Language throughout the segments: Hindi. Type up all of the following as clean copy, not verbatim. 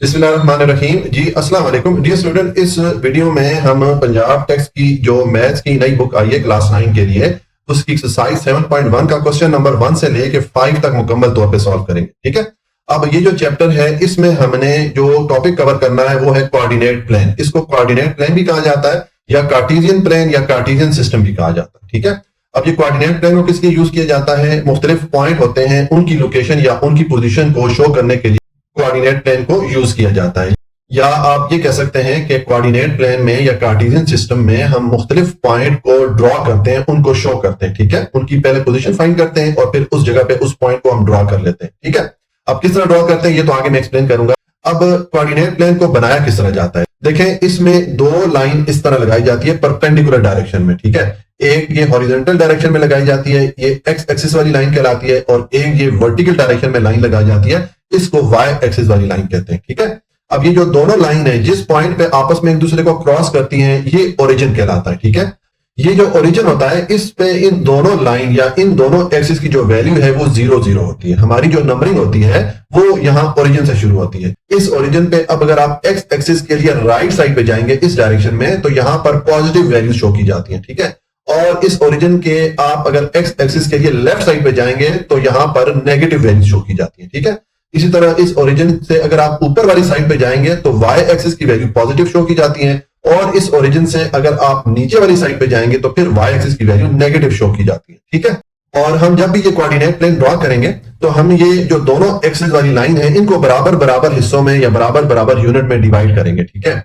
बिस्मिल्लाहिर्रहमानिर्रहीम जी अस्सलाम वालेकुम डियर स्टूडेंट। इस वीडियो में हम पंजाब टेक्स्ट की जो मैथ्स की नई बुक आई है क्लास 9 के लिए उसकी एक्सरसाइज 7.1 का क्वेश्चन नंबर 1 से लेके 5 तक मुकम्मल तौर पे सॉल्व करेंगे। ठीक है, अब ये जो चैप्टर है इसमें हमने जो टॉपिक कवर करना है वो है कोऑर्डिनेट प्लेन। इसको कोऑर्डिनेट प्लेन भी कहा जाता है या कार्टेशियन प्लेन या कार्टेशियन सिस्टम भी कहा जाता है। ठीक है, अब ये कोऑर्डिनेट प्लेन को किस लिए यूज किया जाता है? मुख्तलिफ पॉइंट होते हैं, उनकी लोकेशन या उनकी पोजीशन को शो करने के लिए कोऑर्डिनेट प्लेन को यूज किया जाता है। या आप ये कह सकते हैं कि कोऑर्डिनेट प्लेन में या कार्टेशियन सिस्टम में हम मुख्तलिफ पॉइंट को ड्रॉ करते हैं, उनको शो करते हैं। ठीक है, उनकी पहले पोजीशन फाइंड करते हैं और फिर उस जगह पे उस पॉइंट को हम ड्रॉ कर लेते हैं। ठीक है, अब किस तरह ड्रॉ करते हैं ये तो आगे मैं एक्सप्लेन करूंगा। अब कोऑर्डिनेट प्लेन को बनाया किस तरह जाता है, देखें इसमें दो लाइन इस तरह लगाई जाती है परपेंडिकुलर डायरेक्शन में। ठीक है, एक ये हॉरिजॉन्टल डायरेक्शन में लगाई जाती है, ये एक्स एक्सिस वाली लाइन कहलाती है, और एक ये वर्टिकल डायरेक्शन में लाइन लगाई जाती है, इसको वाई एक्सिस वाली लाइन कहते हैं। ठीक है, अब ये जो दोनों लाइन है जिस पॉइंट पे आपस में एक दूसरे को क्रॉस करती हैं ये ओरिजिन कहलाता है। ठीक है, ये जो ओरिजिन होता है इस पे इन दोनों लाइन या इन दोनों एक्सिस की जो वैल्यू है वो 0 0 होती है। हमारी जो नंबरिंग होती है वो यहाँ ओरिजिन से शुरू होती है। इस ओरिजिन पे अब अगर आप एक्स एक्सिस के लिए राइट साइड पे जाएंगे इस डायरेक्शन में तो यहाँ पर पॉजिटिव वैल्यू शो की जाती है। ठीक है, और इस ओरिजिन के आप अगर एक्स एक्सिस के लिए लेफ्ट साइड पे जाएंगे तो यहां पर नेगेटिव वैल्यू शो की जाती है। ठीक है, इसी तरह इस ओरिजिन से अगर आप ऊपर वाली साइड पे जाएंगे तो वाई एक्सिस की वैल्यू पॉजिटिव शो की जाती है, और इस ओरिजिन से अगर आप नीचे वाली साइड पे जाएंगे तो फिर वाई एक्सिस की वैल्यू नेगेटिव शो की जाती है। ठीक है, और हम जब भी ये कोऑर्डिनेट प्लेन ड्रॉ करेंगे तो हम ये जो दोनों एक्सिस वाली लाइन है इनको बराबर बराबर हिस्सों में या बराबर बराबर यूनिट में डिवाइड करेंगे। ठीक है,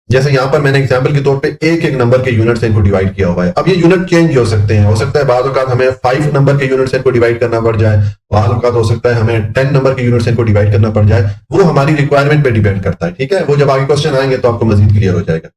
जैसे यहां पर मैंने एग्जांपल के तौर पे एक एक नंबर के यूनिट से इनको डिवाइड किया हुआ है। अब ये यूनिट चेंज हो सकते हैं, हो सकता है बाद औक़ात हमें 5 नंबर के यूनिट से इनको डिवाइड करना पड़ जाए, बाद औक़ात हो सकता है हमें 10 नंबर के यूनिट से इनको डिवाइड करना पड़ जाए, वो हमारी रिक्वायरमेंट पे डिपेंड करता है। ठीक है, वो जब आगे क्वेश्चन आएंगे तो आपको मजीद क्लियर हो जाएगा।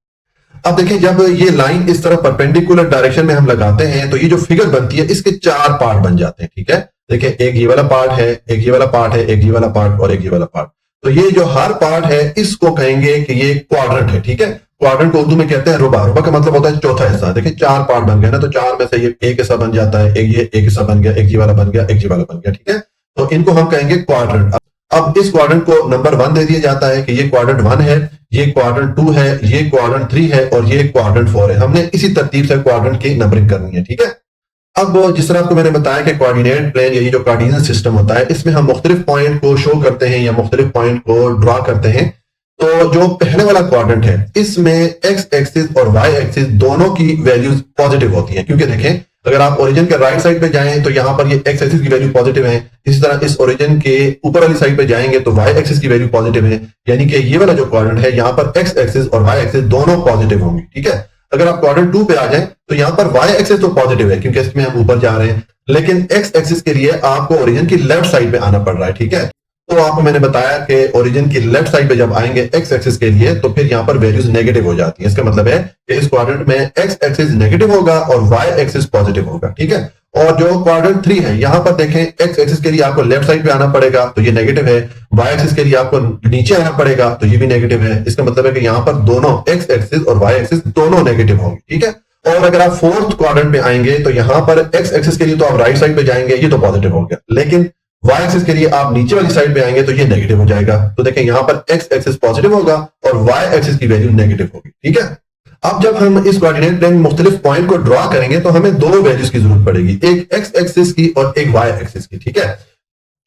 अब देखिए जब ये लाइन इस तरह परपेंडिकुलर डायरेक्शन में हम लगाते हैं तो ये जो फिगर बनती है इसके 4 पार्ट बन जाते हैं। ठीक है, देखिए एक ये वाला पार्ट है, एक ये वाला पार्ट है, एक ये वाला पार्ट और एक ये वाला पार्ट। तो ये जो हर पार्ट है इसको कहेंगे कि ये क्वाड्रेंट है। ठीक है, क्वाड्रेंट को उर्दू में कहते हैं रुबा। रुबा का मतलब होता है चौथा हिस्सा। देखिए 4 पार्ट बन गए ना, तो 4 में से ये एक हिस्सा बन जाता है, एक ये एक हिस्सा बन गया, एक ये वाला बन गया, एक ये वाला बन गया। ठीक है, तो इनको हम कहेंगे क्वाड्रेंट। अब इस क्वाड्रेंट को नंबर 1 दे दिया जाता है कि ये क्वाड्रेंट 1 है, ये क्वाड्रेंट 2 है, ये क्वाड्रेंट 3 है और ये क्वाड्रेंट 4 है। हमने इसी तरतीब से क्वाड्रेंट की नंबरिंग करनी है। ठीक है, अब जिस तरह आपको मैंने बताया कि कोऑर्डिनेट प्लेन या ये जो कार्टेशियन सिस्टम होता है इसमें हम मुख्तलिफ पॉइंट को शो करते हैं या मुख्तलिफ पॉइंट को ड्रॉ करते हैं। तो जो पहले वाला क्वाड्रेंट है इसमें एक्स एक्सिस और वाई एक्सिस दोनों की वैल्यूज पॉजिटिव होती हैं, क्योंकि देखें अगर आप ओरिजिन के राइट साइड पे जाएं तो यहां पर ये एक्स एक्सिस की वैल्यू पॉजिटिव है, इसी तरह इस ओरिजिन के ऊपर वाली साइड पे जाएंगे तो वाई एक्सिस की वैल्यू पॉजिटिव है, यानी कि ये वाला जो क्वाड्रेंट है यहाँ पर एक्स एक्सिस और वाई एक्सिस दोनों पॉजिटिव होंगे। ठीक है, अगर आप क्वाड्रेंट 2 पे आ जाएं तो यहां पर वाई एक्सिस तो पॉजिटिव है क्योंकि इसमें हम ऊपर जा रहे हैं, लेकिन एक्स एक्सिस के लिए आपको ओरिजिन की लेफ्ट साइड पे आना पड़ रहा है। ठीक है, तो आपको मैंने बताया कि ओरिजिन की लेफ्ट साइड पे जब आएंगे एक्स एक्सिस के लिए तो फिर यहां पर वैल्यूज नेगेटिव हो जाती है। इसका मतलब है कि इस क्वाड्रेंट में एक्स एक्सिस नेगेटिव होगा और वाई एक्सिस पॉजिटिव होगा। ठीक है, और जो क्वाड्रेंट 3 है यहां पर देखें एक्स एक्सिस के लिए आपको लेफ्ट साइड पे आना पड़ेगा तो ये नेगेटिव है, वाई एक्सिस के लिए आपको नीचे आना पड़ेगा तो ये भी नेगेटिव है। इसका मतलब है कि यहां पर दोनों एक्स एक्सिस और वाई एक्सिस दोनों नेगेटिव होंगे। ठीक है, और अगर आप 4th क्वाड्रेंट पे आएंगे तो यहां पर एक्स एक्सिस के लिए तो आप राइट साइड पे जाएंगे, ये तो पॉजिटिव हो गया, लेकिन वाई एक्सिस के लिए आप नीचे वाली साइड पे आएंगे तो ये नेगेटिव हो जाएगा। तो देखें यहां पर एक्स एक्सिस पॉजिटिव होगा और वाई एक्सिस की वैल्यू नेगेटिव होगी। ठीक है, अब जब हम इस कोऑर्डिनेट प्लेन में मुख्तलिफ पॉइंट को ड्रॉ करेंगे तो हमें 2 वैल्यूज की जरूरत पड़ेगी, एक एक्स एक्सिस की और एक वाई एक्सिस की। ठीक है,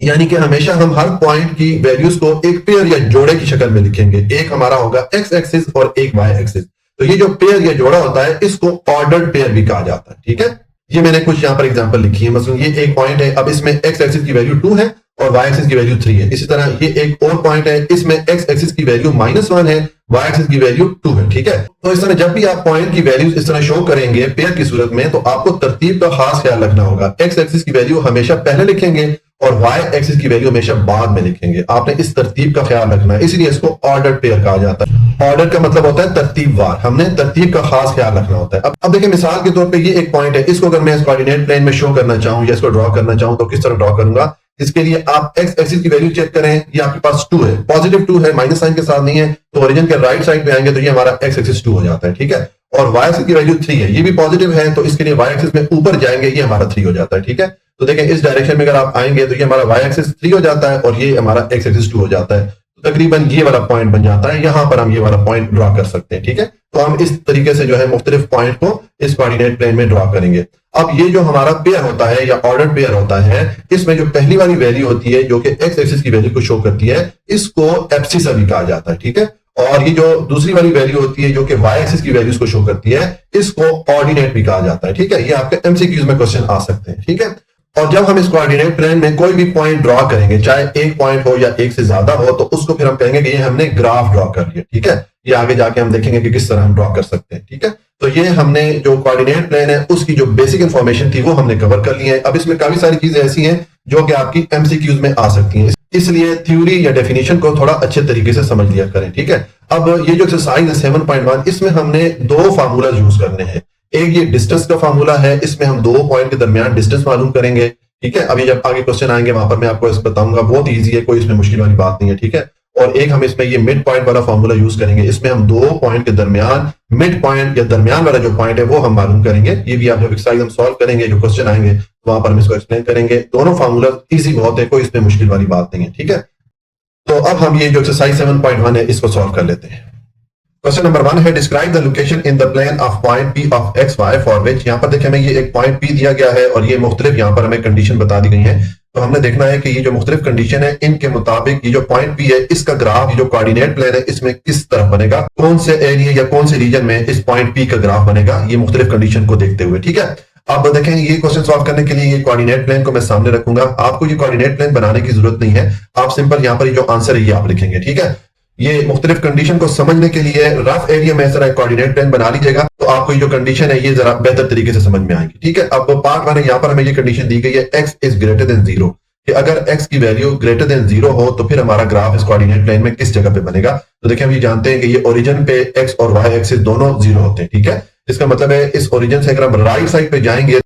यानी कि हमेशा हम हर पॉइंट की वैल्यूज को एक पेयर या जोड़े की शक्ल में लिखेंगे। एक हमारा होगा एक्स एक्सिस और एक वाई एक्सिस। तो ये जो पेयर या जोड़ा होता है इसको ऑर्डर्ड पेयर भी कहा जाता है। ठीक है, ये मैंने कुछ यहाँ पर एग्जांपल लिखी है। मतलब ये एक पॉइंट है, अब इसमें एक्स एक्सिस की वैल्यू 2 है और वाई एक्सिस की वैल्यू 3 है। इसी तरह ये एक और पॉइंट है, इसमें एक्स एक्सिस की वैल्यू -1 है, वाई एक्सिस की वैल्यू 2 है। ठीक है, तो इस तरह जब भी आप पॉइंट की वैल्यूज इस तरह शो करेंगे पेयर की सूरत में तो आपको तरतीब का खास ख्याल रखना होगा। एक्स एक्सिस की वैल्यू हमेशा पहले लिखेंगे और वाई एक्सिस की वैल्यू हमेशा बाद में लिखेंगे। आपने इस तरतीब का ख्याल रखना है, इसलिए इसको ऑर्डर पेयर कहा जाता है। ऑर्डर का मतलब होता है तरतीबवार, हमने तरतीब का खास ख्याल रखना होता है। अब देखिए मिसाल के तौर पे ये एक पॉइंट है, इसको अगर मैं इस कोऑर्डिनेट प्लेन में शो करना चाहूं या इसको ड्रॉ करना चाहूं तो किस तरह ड्रॉ करूंगा? इसके लिए आप एक्स एक्सिस की वैल्यू चेक करें, ये आपके पास 2 है, पॉजिटिव 2 है, माइनस साइन के साथ नहीं है, तो ओरिजिन के राइट साइड पे आएंगे तो ये हमारा एक्स एक्सिस 2 हो जाता है। ठीक है, और वाई एक्सिस की वैल्यू 3 है, ये भी पॉजिटिव है, तो इसके लिए वाई एक्सिस में ऊपर जाएंगे ये हमारा 3 हो जाता है। ठीक है, तो देखें इस डायरेक्शन में अगर आप आएंगे तो ये हमारा वाई एक्सिस 3 हो जाता है और ये हमारा एक्स एक्सिस 2 हो जाता है। तकरीबन ये वाला पॉइंट बन जाता है, यहां पर हम ये वाला पॉइंट ड्रॉ कर सकते हैं। ठीक है, तो हम इस तरीके से जो है मुख्तलिफ पॉइंट को इस कोऑर्डिनेट प्लेन में ड्रॉ करेंगे। अब ये जो हमारा पेयर होता है या ऑर्डर पेयर होता है, इसमें जो पहली वाली वैल्यू होती है जो कि एक्स एक्सिस की वैल्यू को शो करती है, इसको एब्सिसा भी कहा जाता है। ठीक है, और ये जो दूसरी वाली वैल्यू होती है जो कि वाई एक्सिस की वैल्यूज को शो करती है, इसको ऑर्डिनेट भी कहा जाता है। ठीक है, ये आपके एमसीक्यूज में क्वेश्चन आ सकते हैं। ठीक है, और जब हम इस कोऑर्डिनेट प्लेन में कोई भी पॉइंट ड्रॉ करेंगे, चाहे एक पॉइंट हो या एक से ज्यादा हो, तो उसको फिर हम कहेंगे कि ये हमने ग्राफ ड्रॉ कर लिया। ठीक है, ये आगे जाके हम देखेंगे कि किस तरह हम ड्रॉ कर सकते हैं। ठीक है, तो ये हमने जो कोऑर्डिनेट प्लेन है उसकी जो बेसिक इंफॉर्मेशन थी वो हमने कवर कर ली है। अब इसमें काफी सारी चीजें ऐसी हैं जो कि आपकी एमसीक्यूज में आ सकती हैं, इसलिए थ्योरी या डेफिनेशन को थोड़ा अच्छे तरीके से समझ लिया करें। ठीक है, अब ये जो एक्सरसाइज है 7.1, इसमें हमने दो फार्मूला यूज करने हैं। एक ये डिस्टेंस का फार्मूला है, इसमें हम दो पॉइंट के दरमियान डिस्टेंस मालूम करेंगे। ठीक है, अभी जब आगे क्वेश्चन आएंगे वहां पर मैं आपको बताऊंगा, बहुत इजी है, कोई इसमें मुश्किल वाली बात नहीं है। ठीक है, और एक हम इसमें ये मिड पॉइंट वाला फार्मूला यूज करेंगे, इसमें हम दो पॉइंट के दरमियान मिड पॉइंट या दरमियान वाला जो पॉइंट है वो हम मालूम करेंगे। ये भी आप जब एक्सरसाइज हम सॉल्व करेंगे, जो क्वेश्चन आएंगे वहां पर हम इसको एक्सप्लेन करेंगे। दोनों फार्मूला इजी बहुत है, कोई इसमें मुश्किल वाली बात नहीं है। ठीक है, तो अब हम ये जो एक्सरसाइज 7.1 है इसको सॉल्व कर लेते हैं। क्वेश्चन नंबर 1 है, describe the location in the plane of point P of X Y for which. यहाँ पर देखिए हमें ये एक पॉइंट पी दिया गया है और ये मुख्तलिफ यहाँ पर हमें कंडीशन बता दी गई है। तो हमने देखना है कि ये जो मुख्तलिफ कंडीशन है इनके मुताबिक ये जो पॉइंट पी है इसका ग्राफ, ये जो कोऑर्डिनेट प्लेन है इसमें किस तरफ बनेगा, कौन से एरिया या कौन से रीजन में इस पॉइंट पी का ग्राफ बनेगा, ये मुख्तलिफ कंडीशन को देखते हुए। ठीक है, अब देखें ये क्वेश्चन सॉल्व करने के लिए ये कोऑर्डिनेट प्लेन को मैं सामने रखूंगा। आपको ये कोऑर्डिनेट प्लेन बनाने की जरूरत नहीं है, आप सिंपल यहाँ पर ये जो आंसर है ये आप लिखेंगे। ठीक है, ये मुख्तलिफ कंडीशन को समझने के लिए रफ एरिया में इस तरह कोऑर्डिनेट प्लेन बना लीजिएगा, तो आपको ये जो कंडीशन है ये जरा बेहतर तरीके से समझ में आएगी। ठीक है, अब पार्ट 1 है, यहाँ पर हमें ये कंडीशन दी गई है, x इज ग्रेटर देन 0, कि अगर x की वैल्यू ग्रेटर देन 0 हो तो फिर हमारा ग्राफ इस कोऑर्डिनेट प्लेन में किस जगह पे बनेगा। तो देखिए हम ये जानते हैं कि ये ओरिजिन पे x और y एक्सिस दोनों 0 होते हैं। ठीक है, इसका मतलब है इस ओरिजिन से अगर हम राइट साइड पे जाएंगे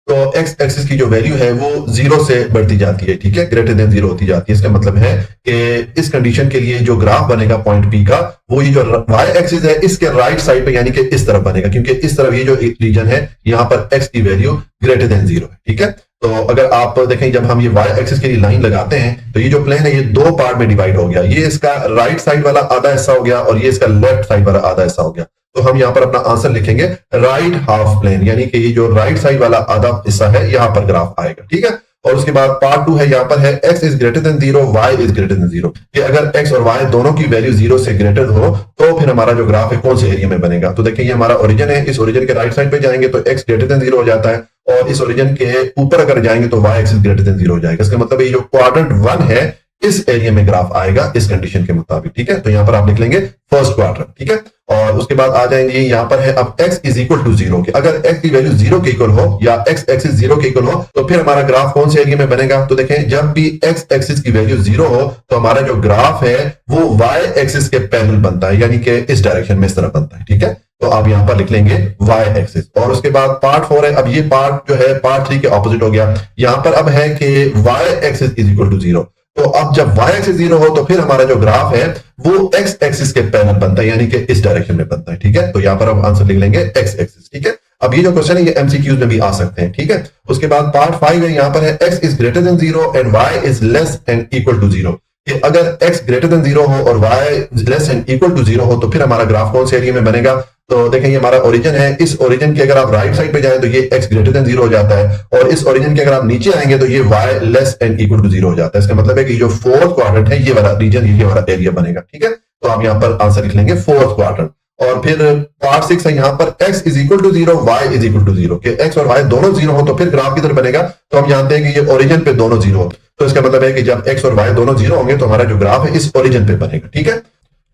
तो x एक्सिस की जो वैल्यू है वो 0 से बढ़ती जाती है। ठीक है, ग्रेटर देन 0 होती जाती है। इसका मतलब है कि इस कंडीशन के लिए जो ग्राफ बनेगा पॉइंट P का, वो ये जो y एक्सिस है इसके राइट साइड पे यानी कि इस तरफ बनेगा, क्योंकि इस तरफ ये जो रीजन है यहाँ पर x की वैल्यू ग्रेटर देन 0 है। ठीक है, तो अगर आप देखें जब हम ये y एक्सिस के लिए लाइन लगाते हैं तो ये जो प्लेन है ये दो पार्ट में डिवाइड हो गया, ये इसका राइट साइड वाला आधा हिस्सा हो गया और ये इसका लेफ्ट साइड वाला आधा हिस्सा हो गया। तो हम यहाँ पर अपना आंसर लिखेंगे राइट हाफ प्लेन, यानी कि ये जो राइट साइड वाला आधा हिस्सा है यहाँ पर ग्राफ आएगा। ठीक है, और उसके बाद पार्ट 2 है, यहाँ पर है x is greater than 0, y is greater than 0, कि अगर x और y दोनों की वैल्यू 0 से ग्रेटर हो तो फिर हमारा जो ग्राफ है कौन से एरिया में बनेगा। तो देखिए ये हमारा ओरिजिन है, इस ओरिजिन के राइट साइड पे जाएंगे तो x ग्रेटर देन 0 हो जाता है, और इस ओरिजिन के ऊपर अगर जाएंगे तो y एक्सिस ग्रेटर देन 0 हो जाएगा। इसका मतलब ये जो क्वाड्रेंट 1 है इस एरिया में ग्राफ आएगा इस कंडीशन के मुताबिक। ठीक है, तो यहाँ पर आप लिख लेंगे फर्स्ट क्वाड्रेंट। ठीक है, और उसके बाद आ जाएंगे यहाँ पर है अब x इज इक्वल टू 0, कि अगर x की वैल्यू 0 के इक्वल हो या x एक्सिस 0 के इक्वल हो तो फिर हमारा ग्राफ कौन से एरिया में बनेगा। तो देखें जब भी x एक्सिस की वैल्यू 0 हो तो हमारा जो ग्राफ है वो y एक्सिस के पैरेलल बनता है, यानी कि इस डायरेक्शन में इस तरह बनता है। ठीक है, तो आप यहाँ पर लिख लेंगे y एक्सिस। और उसके बाद पार्ट 4 है, अब ये पार्ट जो है पार्ट 3 के ऑपोजिट हो गया। यहाँ पर अब है कि y axis is equal to 0, तो अब जब y एक्सिस 0 हो तो फिर हमारा जो ग्राफ है वो x एक्सिस के पैरेलल बनता है, यानी कि इस डायरेक्शन में बनता है। ठीक है, तो यहाँ पर हम आंसर लिख लेंगे x एक्सिस। ठीक है, अब ये जो क्वेश्चन है ये एमसीक्यूज में भी आ सकते हैं। ठीक है, उसके बाद पार्ट 5 है, यहाँ पर है x is greater than 0 and y is less and equal to 0, कि अगर x ग्रेटर देन 0 हो और y less and equal to 0 हो तो फिर हमारा ग्राफ कौन से एरिया में बनेगा। तो देखें ये हमारा ओरिजिन है, इस ओरिजिन के अगर आप राइट साइड पे जाएं तो ये x ग्रेटर देन 0 हो जाता है, और इस ओरिजिन के अगर आप नीचे आएंगे तो ये y less and equal to 0 हो जाता है। इसका मतलब है कि जो फोर्थ क्वाड्रेंट है ये वाला रीजन, ये वाला एरिया बनेगा। ठीक है, तो आप यहाँ पर आंसर लिख लेंगे फोर्थ क्वाड्रेंट। और फिर पार्ट 6 है, यहाँ पर x is equal to 0, y is equal to 0, कि x और y दोनों 0 हो तो फिर ग्राफ किधर बनेगा। तो हम जानते हैं कि ये ओरिजिन पे दोनों 0 हो, तो इसका मतलब है कि जब x और y दोनों 0 होंगे तो हमारा जो ग्राफ है इस ओरिजिन पे बनेगा। ठीक है,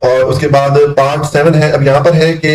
और उसके बाद पार्ट 7 है, अब यहाँ पर है कि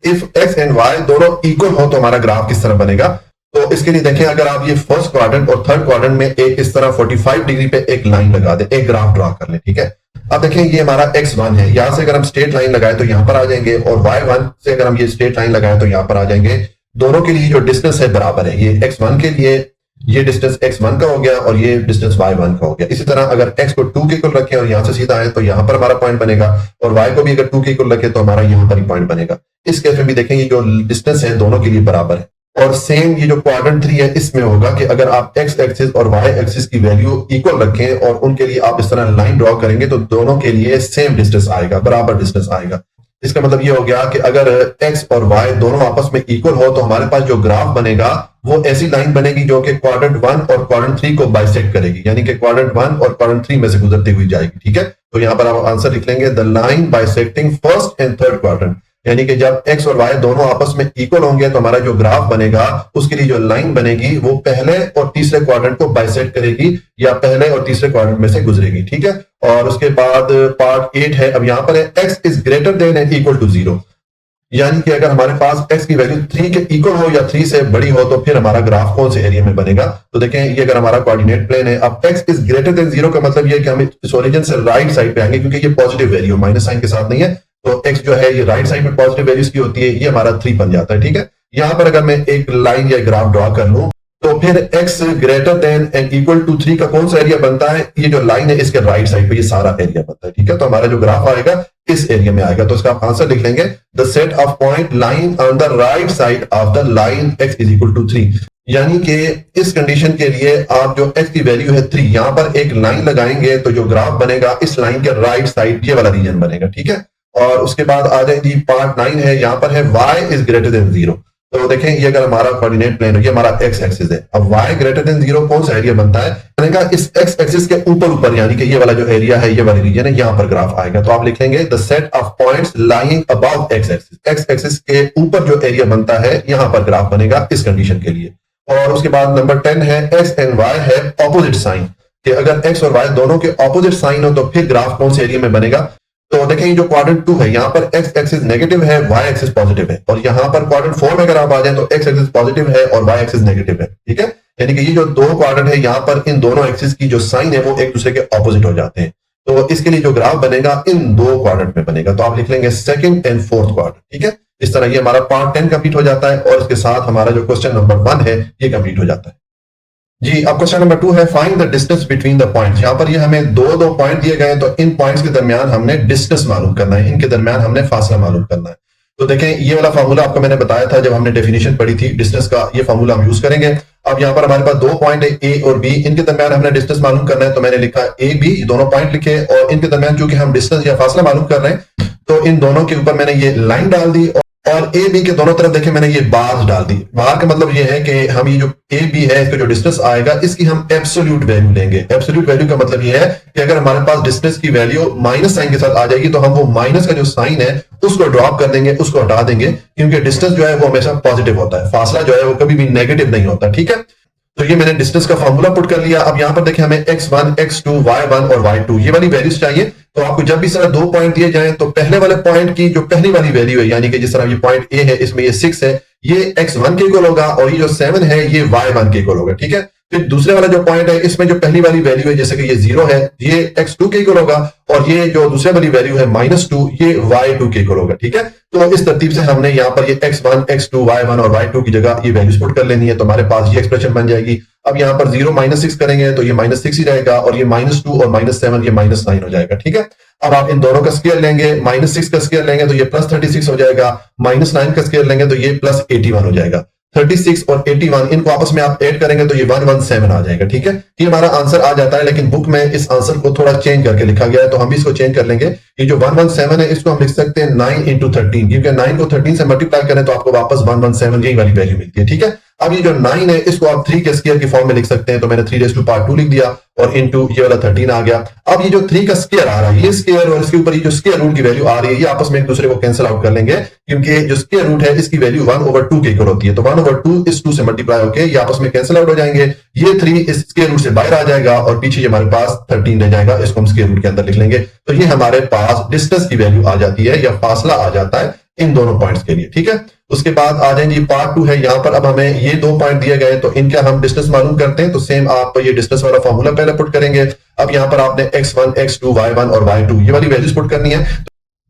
इफ x एंड y दोनों इक्वल हो तो हमारा ग्राफ किस तरह बनेगा। तो इसके लिए देखें अगर आप ये फर्स्ट क्वाड्रेंट और थर्ड क्वाड्रेंट में एक इस तरह 45 डिग्री पे एक लाइन लगा दे, एक ग्राफ ड्रॉ कर ले। ठीक है, अब देखें ये हमारा x1 है, यहां से अगर हम स्ट्रेट लाइन लगाए तो यहां पर आ जाएंगे, और y1 से अगर हम ये स्ट्रेट लाइन लगाए तो यहां पर आ जाएंगे। दोनों के लिए जो डिस्टेंस है बराबर है, ये x1 के लिए ये डिस्टेंस x1 का हो गया और ये डिस्टेंस y1 का हो गया। इसी तरह अगर x को 2 के इक्वल रखें और यहां से सीधा आए तो यहां पर हमारा पॉइंट बनेगा, और y को भी अगर 2 के इक्वल रखें तो हमारा यहां पर ही पॉइंट बनेगा। इस केस में भी देखें ये जो डिस्टेंस है दोनों के लिए बराबर है। और सेम ये जो क्वाड्रेंट 3 है इसमें होगा कि अगर आप एक्स एक्सिस और वाई एक्सिस की वैल्यू इक्वल रखें और उनके लिए आप इस तरह लाइन ड्रॉ करेंगे तो दोनों के लिए सेम डिस्टेंस आएगा, बराबर डिस्टेंस आएगा। इसका मतलब ये हो गया कि अगर एक्स और वाई दोनों आपस में इक्वल हो तो हमारे पास जो ग्राफ बनेगा वो ऐसी लाइन बनेगी जो कि क्वाड्रेंट 1 और क्वाड्रेंट 3 को बाइसेक्ट करेगी, यानी कि क्वाड्रेंट 1 और क्वाड्रेंट 3 में से गुजरती हुई जाएगी। ठीक है, तो यहां पर आप आंसर लिख लेंगे the line bisecting first and third quadrant, यानी कि जब एक्स और वाई दोनों आपस में इक्वल होंगे तो हमारा जो ग्राफ बनेगा उसके लिए जो लाइन बनेगी वो पहले और तीसरे क्वाड्रेंट को बाइसेक्ट करेगी या पहले और तीसरे क्वाड्रेंट में से गुजरेगी। ठीक है, और उसके बाद पार्ट 8 है, अब यहां पर है X is greater than and equal to 0, यानी कि अगर हमारे पास x की वैल्यू 3 के इक्वल हो या 3 से बड़ी हो तो फिर हमारा ग्राफ कौन से एरिया में बनेगा। तो देखें ये अगर हमारा कोऑर्डिनेट प्लेन है, अब x इज ग्रेटर देन 0 का मतलब ये है कि हम इस ओरिजिन से राइट साइड पे आएंगे, क्योंकि ये पॉजिटिव वैल्यू माइनस साइन के साथ नहीं है, तो x जो है ये राइट साइड में पॉजिटिव वैल्यूज की होती है, ये हमारा 3 बन जाता है। ठीक है, यहां पर अगर मैं एक लाइन या ग्राफ ड्रॉ कर लूं तो फिर x greater than and equal to 3 का कौन सा एरिया बनता है, ये जो लाइन है इसके राइट साइड पे ये सारा एरिया बनता है। ठीक है, तो हमारा जो ग्राफ आएगा इस एरिया में आएगा, तो इसका आप आंसर लिख लेंगे the set of point line on the right side of the line x is equal to 3, यानी कि इस कंडीशन के लिए आप जो x की वैल्यू है 3 यहां पर एक लाइन लगाएंगे तो जो ग्राफ बनेगा इस लाइन के राइट साइड ये वाला रीजन बनेगा। ठीक है, और उसके बाद आ जाए जी पार्ट 9 है, यहां पर है y इज ग्रेटर देन 0, तो देखें ये अगर हमारा कोऑर्डिनेट प्लेन है, ये हमारा x एक्सिस है, अब y ग्रेटर देन 0 कौन सा एरिया बनता है, मैंने कहा इस x एक्सिस के ऊपर यानी कि ये वाला जो एरिया है ये वाली रीजन है, यहां पर ग्राफ आएगा, तो आप लिख लेंगे the set of points lying above x axis, x axis के ऊपर जो एरिया बनता है यहां पर ग्राफ बनेगा इस कंडीशन के लिए। और उसके बाद नंबर 10 है x एंड y है ऑपोजिट साइन, कि अगर x और y दोनों के ऑपोजिट साइन हो तो फिर ग्राफ कौन से एरिया में बनेगा। तो देखें ये जो क्वाड्रेंट 2 है यहां पर x एक्सिस नेगेटिव है, y एक्सिस पॉजिटिव है, और यहां पर क्वाड्रेंट 4 में अगर आप आ जाए तो x एक्सिस पॉजिटिव है और y एक्सिस नेगेटिव है। ठीक है, यानी कि ये जो दो क्वाड्रेंट है यहां पर इन दोनों एक्सिस की जो साइन है वो एक दूसरे के ऑपोजिट हो जाते हैं, तो इसके लिए जो ग्राफ बनेगा इन दो क्वाड्रेंट में बनेगा, तो आप लिख लेंगे सेकंड एंड फोर्थ क्वाड्रेंट। ठीक है, इस तरह ये हमारा पार्ट 10 कंप्लीट हो जाता है और इसके साथ हमारा जो क्वेश्चन नंबर 1 है ये कंप्लीट हो जाता है। जी, अब क्वेश्चन नंबर 2 है find the distance between the points. यहां पर ये हमें दो पॉइंट दिए गए हैं, तो इन पॉइंट्स के दरमियान हमने डिस्टेंस मालूम करना है, इनके दरमियान हमने फासला मालूम करना है। तो देखें ये वाला फार्मूला आपको मैंने बताया था जब हमने डेफिनेशन पढ़ी थी डिस्टेंस का, ये फार्मूला हम यूज करेंगे। अब यहाँ पर हमारे पास दो पॉइंट है ए और बी, इनके दरमियान हमने डिस्टेंस मालूम करना है, तो मैंने लिखा ए बी, दोनों पॉइंट लिखे और इनके दरमियान चूंकि हम डिस्टेंस या फासला मालूम कर रहे हैं तो इन दोनों के ऊपर मैंने ये लाइन डाल दी और ए बी के दोनों तरफ देखें मैंने ये बार डाल दी। बार का मतलब ये है कि हम ये जो ए बी है इसका जो डिस्टेंस आएगा इसकी हम एब्सोल्यूट वैल्यू लेंगे। एब्सोल्यूट वैल्यू का मतलब ये है कि अगर हमारे पास डिस्टेंस की वैल्यू माइनस साइन के साथ आ जाएगी तो हम वो माइनस का जो साइन है उसको ड्रॉप कर देंगे, उसको हटा देंगे, क्योंकि डिस्टेंस जो है वो हमेशा पॉजिटिव होता है, फासला जो है वो कभी भी नेगेटिव नहीं होता। ठीक है, तो ये मैंने डिस्टेंस का फॉर्मूला पुट कर लिया। अब यहां पर देखें हमें x1, x2, y1 और y2 ये वाली वैल्यूज चाहिए, तो आपको जब भी इस तरह दो पॉइंट दिए जाएं तो पहले वाले पॉइंट की जो पहली वाली वैल्यू है, यानी कि जिस तरह ये पॉइंट ए है इसमें ये 6 है, ये x1 के इक्वल होगा और ये जो 7 है ये y1 के इक्वल होगा। ठीक है, फिर दूसरे वाला जो पॉइंट है इसमें जो पहली वाली वैल्यू है जैसे कि ये 0 है, ये x2 के इक्वल होगा और ये जो दूसरे वाली वैल्यू है -2 ये y2 के इक्वल होगा। ठीक है, तो इस तरतीब से हमने यहाँ पर ये x1, x2, y1 और y2 की जगह ये वैल्यूज पुट कर लेनी है, तो हमारे पास ये एक्सप्रेशन बन जाएगी। अब यहाँ पर 0 -6 करेंगे तो ये -6 ही रहेगा और ये -2 और -7 ये -9 हो जाएगा। ठीक है, अब आप इन दोनों का स्क्वायर लेंगे, -6 का स्क्वायर लेंगे तो ये +36 हो जाएगा, -9 का स्क्वायर लेंगे तो ये +81 हो जाएगा। 36 और 81 इनको आपस में आप ऐड करेंगे तो ये 117 आ जाएगा। ठीक है, ये हमारा आंसर आ जाता है, लेकिन बुक में इस आंसर को थोड़ा चेंज करके लिखा गया है तो हम भी इसको चेंज कर लेंगे। ये जो 117 है इसको हम लिख सकते हैं 9 × 13, क्योंकि 9 को 13 से मल्टीप्लाई करें तो आपको वापस 117 यही वाली वैल्यू मिलती है। ठीक है, अब ये जो 9 है इसको आप 3 के स्क्वायर की फॉर्म में लिख सकते हैं, तो मैंने 3⁻² लिख दिया और इनटू ये वाला 13 आ गया। अब ये जो 3 का स्क्वायर आ रहा है ये स्क्वायर और इसके ऊपर ये जो स्क्वायर रूट की वैल्यू आ रही है ये आपस में एक दूसरे को कैंसिल आउट कर लेंगे, क्योंकि जो स्क्वायर रूट है इसकी वैल्यू 1/2 के इक्वल होती है, तो 1/2 इस 2 से मल्टीप्लाई होकर ये आपस में कैंसिल आउट हो जाएंगे। ये 3 इस स्क्वायर रूट से बाहर आ जाएगा और पीछे हमारे पास 13 रह जाएगा, इसको हम स्क्वायर रूट के अंदर लिख लेंगे। तो ये हमारे पास डिस्टेंस की वैल्यू आ जाती है या फासला आ जाता है इन दोनों पॉइंट्स के लिए। ठीक है, उसके बाद आ जाएंगे पार्ट 2 है, यहां पर अब हमें ये दो पॉइंट दिए गए तो इनका हम डिस्टेंस मालूम करते हैं, तो सेम आप ये डिस्टेंस वाला फॉर्मूला पहले पुट करेंगे। अब यहां पर आपने x1, x2, y1 और y2 ये वाली वैल्यूज पुट करनी है।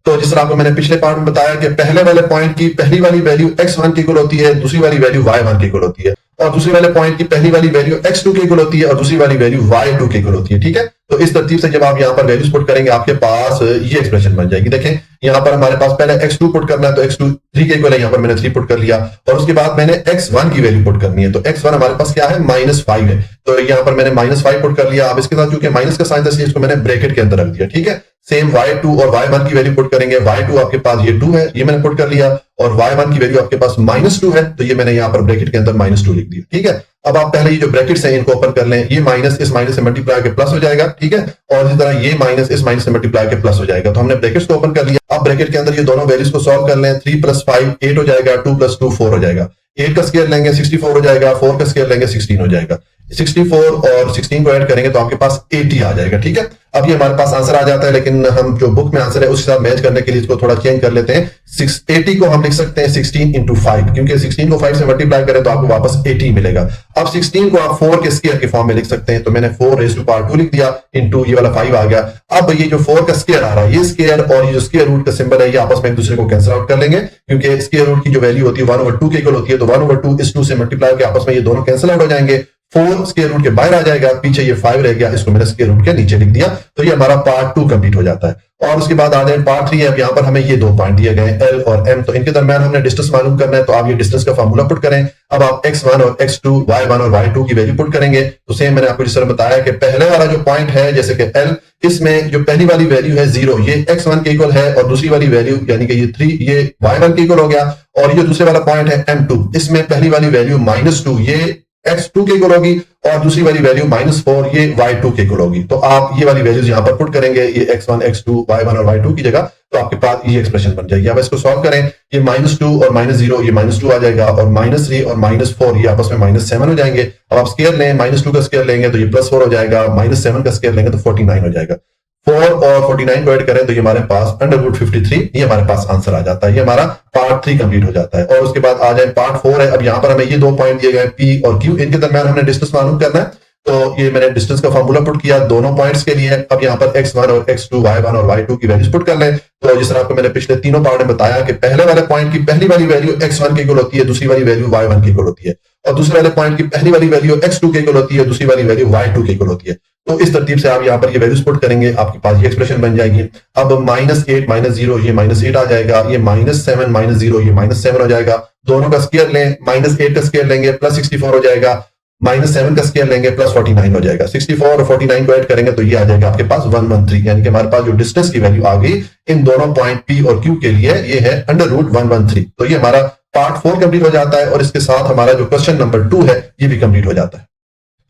तो जिस तरह आपको मैंने पिछले पार्ट में बताया कि पहले वाले पॉइंट की पहली वाली वैल्यू x1 की इक्वल होती है, दूसरी वाली वैल्यू y1 की इक्वल होती है, और दूसरी वाले पॉइंट की पहली वाली वैल्यू x2 की इक्वल होती है और दूसरी वाली वैल्यू y2 की इक्वल होती है। ठीक है, तो इस तरतीब से जब आप यहाँ पर वैल्यूज पुट करेंगे आपके पास ये एक्सप्रेशन बन जाएगी। देखें यहाँ पर हमारे पास पहले x2 पुट करना है, तो x2 3 के इक्वल है, यहाँ पर मैंने 3 पुट कर लिया, और उसके बाद मैंने x1 की वैल्यू पुट करनी है। तो x1 हमारे पास क्या है, -5 है, तो यहाँ पर मैंने -5 पुट कर लिया। अब इसके साथ चूंकि माइनस का साइन था इसलिए इसको मैंने ब्रैकेट के अंदर रख दिया। ठीक है, सेम y2 और y1 की वैल्यू पुट करेंगे। y2 आपके पास ये 2 है, ये मैंने पुट कर लिया, और y1 की वैल्यू आपके पास -2 है, तो ये मैंने यहाँ पर ब्रैकेट के अंदर -2 लिख दिया। ठीक है, अब आप पहले ये जो ब्रैकेट्स हैं इनको ओपन कर लें, ये माइनस इस माइनस से मल्टीप्लाई के प्लस हो जाएगा। ठीक है, और इसी तरह ये माइनस इस माइनस से मल्टीप्लाई के प्लस हो जाएगा। तो हमने ब्रैकेट्स को ओपन कर लिया। अब ब्रैकेट के अंदर ये दोनों वैल्यूज को सॉल्व कर लें। 3 + 5 8 हो जाएगा, 2 + 2 4 हो जाएगा। 8 का स्क्वायर लेंगे 64 हो जाएगा, 4 का स्क्वायर लेंगे 16 हो जाएगा। 64 और 16 को ऐड करेंगे तो आपके पास 80 आ जाएगा। ठीक है, अब ये हमारे पास आंसर आ जाता है, लेकिन हम जो बुक में आंसर है उसके साथ मैच करने के लिए इसको थोड़ा चेंज कर लेते हैं। 80 को हम लिख सकते हैं 16 × 5, क्योंकि 16 को 5 से मल्टीप्लाई करें तो आपको वापस 80 मिलेगा। अब 16 को आप 4 के स्क्वायर के फॉर्म में लिख सकते हैं, तो मैंने 4⁻² लिख दिया, इंटू ये वाला 5 आ गया। अब ये जो 4 का स्क्वायर आ रहा है, ये स्क्वायर और ये जो स्क्वायर रूट का सिंबल है, ये आपस में एक दूसरे को कैंसिल आउट कर लेंगे, क्योंकि स्क्वायर रूट की जो वैल्यू होती है 1/2 के इक्वल होती है, तो 1/2 इस 2 से मल्टीप्लाई के आपस में ये दोनों कैंसिल आउट हो जाएंगे। 4 स्क्वायर रूट के बाहर आ जाएगा, पीछे ये 5 रह गया, इसको मैंने स्क्वायर रूट के नीचे लिख दिया। तो ये हमारा पार्ट 2 कंप्लीट हो जाता है। और उसके बाद आ जाए पार्ट 3 है। अब यहाँ पर हमें ये 2 पॉइंट दिए गए L और M, तो इनके दरमियान हमने डिस्टेंस मालूम करना है, तो आप ये डिस्टेंस का फार्मूला पुट करें। अब आप x1 और x2, y1 और y2 की वैल्यू पुट करेंगे। तो सेम मैंने आपको जिस तरह बताया कि पहले वाला जो पॉइंट है जैसे कि L, इसमें जो पहली वाली वैल्यू है 0, ये x1 के इक्वल है, और दूसरी वाली वैल्यू यानी कि ये 3 ये y1 के इक्वल हो गया। और ये दूसरे वाला पॉइंट है M2, इसमें पहली वाली वैल्यू -2 ये x2 के इक्वल होगी, और दूसरी वाली वैल्यू -4 ये y2 के इक्वल होगी। तो आप ये वाली वैल्यूज यहां पर पुट करेंगे, ये x1 x2 y1 और y2 की जगह, तो आपके पास ये एक्सप्रेशन बन जाएगी। अब इसको सॉल्व करें, ये -2 और -0 ये -2 आ जाएगा, और -3 और -4 ये आपस में -7 हो जाएंगे। अब आप स्क्वायर लें, -2 का स्क्वायर लेंगे तो ये +4 हो जाएगा, -7 का स्क्वायर लेंगे तो 49 हो जाएगा। 4 और 49 को ऐड करें तो ये हमारे पास √53 ये हमारे पास आंसर आ जाता है। ये हमारा पार्ट 3 कंप्लीट हो जाता है। और उसके बाद आ जाए पार्ट 4 है। अब यहाँ पर हमें ये 2 पॉइंट दिए गए P और Q, इनके दरमियान हमने डिस्टेंस मालूम करना है। तो ये मैंने डिस्टेंस का फार्मूला पुट किया दोनों पॉइंट्स के लिए। अब यहाँ पर x1 और x2 y1 और y2 की वैल्यूज पुट कर लें। तो जिस तरह आपको मैंने पिछले तीनों पार्ट में बताया कि पहले वाले पॉइंट की पहली वाली वैल्यू x1 के इक्वल होती है, दूसरी वाली वैल्यू y1 के इक्वल होती है, और दूसरे वाले पॉइंट की पहली वाली वैल्यू x2 के इक्वल होती है, दूसरी वाली वैल्यू y2 के इक्वल होती है। तो इस तरतीब से आप यहाँ पर ये वैल्यूज पुट करेंगे, आपके पास ये एक्सप्रेशन बन जाएगी। अब -8 -0 ये -8 आ जाएगा, ये -7 -0 ये -7 हो जाएगा। दोनों का स्क्वायर लें, -8 का स्क्वायर लेंगे +64 हो जाएगा, -7 का स्क्वायर लेंगे +49 हो जाएगा। 64 और 49 को ऐड करेंगे तो ये आ जाएगा आपके पास 113, यानी कि हमारे पास जो डिस्टेंस की वैल्यू आ गई इन दोनों पॉइंट P और Q के लिए ये है √113। तो ये हमारा पार्ट 4 कंप्लीट हो जाता है, और इसके साथ हमारा जो क्वेश्चन नंबर 2 है ये भी कंप्लीट हो जाता है।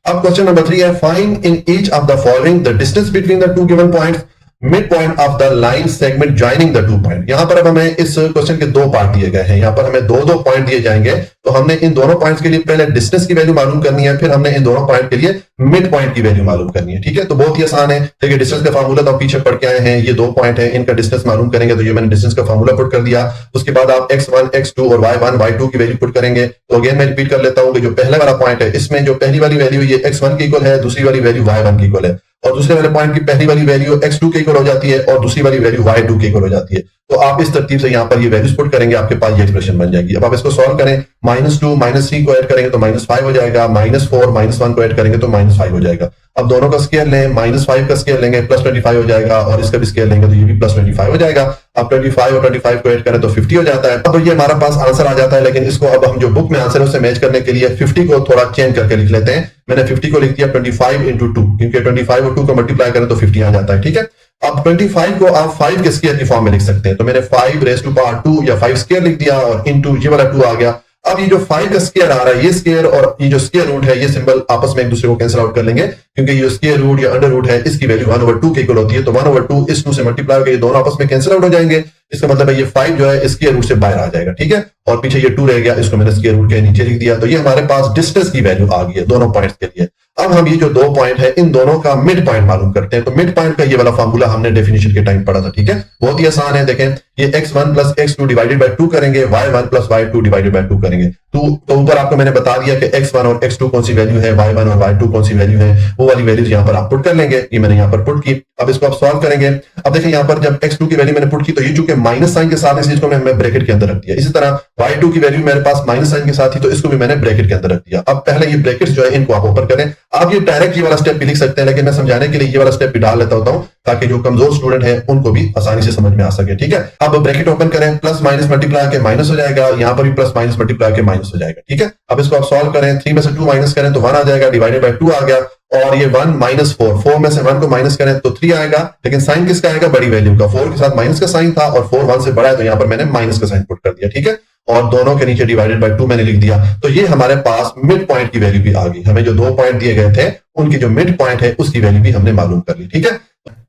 अब क्वेश्चन नंबर 3 है, find in each of the following the distance between the two given points mid point of the line segment joining the 2 point. यहां पर अब हमें इस क्वेश्चन के 2 पार्ट दिए गए हैं, यहां पर हमें 2 पॉइंट दिए जाएंगे। तो हमने इन दोनों पॉइंट्स के लिए पहले डिस्टेंस की वैल्यू मालूम करनी है, फिर हमने इन दोनों पॉइंट के लिए मिड पॉइंट की वैल्यू मालूम करनी है। ठीक है, तो बहुत ही आसान है। देखिए डिस्टेंस का फार्मूला तो हम पीछे पढ़ के आए हैं, ये 2 पॉइंट है, इनका डिस्टेंस मालूम करेंगे, तो ये मैंने डिस्टेंस का फार्मूला पुट कर दिया। उसके बाद आप x1 x2 और y1 y2 की वैल्यू पुट करेंगे। तो अगेन मैं रिपीट कर लेता हूं कि जो पहले वाला पॉइंट है इसमें जो पहली वाली वैल्यू ये x1 के इक्वल है, दूसरी वाली वैल्यू y1 के इक्वल है, और दूसरे वाले पॉइंट की पहली वाली वैल्यू x2 के इक्वल हो जाती है, और दूसरी वाली वैल्यू y2 के इक्वल हो जाती है। तो आप इस तरतीब से यहाँ पर ये वैल्यूज पुट करेंगे, आपके पास ये एक्सप्रेशन बन जाएगी। अब आप इसको सॉल्व करें, -2 -3 को ऐड करेंगे तो -5 हो जाएगा, -4 -1 को ऐड करेंगे तो -5 हो जाएगा। अब दोनों का स्क्वायर लें, -5 का स्क्वायर लेंगे +25 हो जाएगा, और इसका भी स्क्वायर लेंगे तो ये भी +25 हो जाएगा। अब 25 और 25 को ऐड करें तो 50 हो जाता है। अब ये हमारा पास आंसर आ जाता है, लेकिन इसको अब हम जो बुक में आंसर है उससे मैच करने के लिए 50 को थोड़ा चेंज करके लिख लेते हैं। मैंने 50 को लिख दिया 25 × 2, क्योंकि 25 और 2 को मल्टीप्लाई करें तो 50 आ जाता है। ठीक है, अब 25 को आप 5 के स्क्वायर की फॉर्म में लिख सकते हैं, तो मैंने 5⁻² या 5 स्क्वायर लिख दिया, और इंटू ये वाला 2 आ गया। अब ये जो 5 का स्क्वायर आ रहा है, ये स्क्वायर और ये जो स्क्वायर रूट है, ये सिंबल आपस में एक दूसरे को कैंसिल आउट कर लेंगे, क्योंकि ये स्क्वायर रूट या अंडर रूट है, इसकी वैल्यू 1/2 के इक्वल होती है। तो 1/2 इस 2 से मल्टीप्लाई करके ये दोनों आपस में कैंसिल आउट हो जाएंगे। इसका मतलब है ये 5 जो है स्क्वायर रूट से बाहर आ जाएगा। ठीक है, और पीछे ये 2 रह गया, इसको मैंने स्क्वायर रूट के नीचे लिख दिया। तो ये हमारे पास डिस्टेंस की वैल्यू आ गई है दोनों पॉइंट्स के लिए। अब हम ये जो 2 पॉइंट है इन दोनों का मिड पॉइंट मालूम करते हैं। तो मिड पॉइंट का ये वाला फार्मूला हमने डेफिनेशन के टाइम पढ़ा था। ठीक है, बहुत ही आसान है। देखें, ये x1 + x2 डिवाइडेड बाय 2 करेंगे, y1 + y2 डिवाइडेड बाय 2 करेंगे। तो ऊपर आपको मैंने बता दिया कि x1 और x2 कौन सी वैल्यू है, y1 और y2 कौन सी वैल्यू है, वो वाली वैल्यूज यहाँ पर आप पुट कर लेंगे। ये मैंने यहाँ पर पुट की। अब इसको आप सॉल्व करेंगे। अब देखिए यहाँ पर जब x2 की वैल्यू मैंने पुट की, तो ये चूंकि माइनस साइन के साथ इस चीज को मैं ब्रैकेट के अंदर रख दिया। इसी तरह y2 की वैल्यू मेरे पास माइनस साइन के साथ थी, तो इसको भी मैंने ब्रैकेट के अंदर रख दिया। अब पहले ये ब्रैकेट्स जो है इनको आप ओपन करें। आप ये डायरेक्ट ये वाला स्टेप भी लिख सकते हैं, लेकिन मैं समझाने के लिए ये वाला स्टेप भी डाल लेता होता हूं ताकि जो कमजोर स्टूडेंट है उनको भी आसानी से समझ में आ सके। ठीक है, अब ब्रैकेट ओपन करें, प्लस माइनस मल्टीप्लाई के माइनस हो जाएगा, यहाँ पर भी प्लस माइनस मल्टीप्लाई के माइनस हो जाएगा। ठीक है, अब इसको आप सॉल्व करें, 3 में से 2 माइनस करें तो 1 आ जाएगा, डिवाइडेड बाय 2 आ गया, और ये 1 माइनस 4 में से 1 को माइनस करें तो 3 आएगा, लेकिन साइन किसका आएगा, बड़ी वैल्यू का। 4 के साथ माइनस का साइन था और 4 1 से बड़ा है, तो यहाँ पर मैंने माइनस का साइन पुट कर दिया। ठीक है, और दोनों के नीचे डिवाइडेड बाय 2 मैंने लिख दिया। तो ये हमारे पास मिड पॉइंट की वैल्यू भी आ गई। हमें जो 2 पॉइंट दिए गए थे उनकी जो मिड पॉइंट है उसकी वैल्यू भी हमने मालूम कर ली। ठीक है,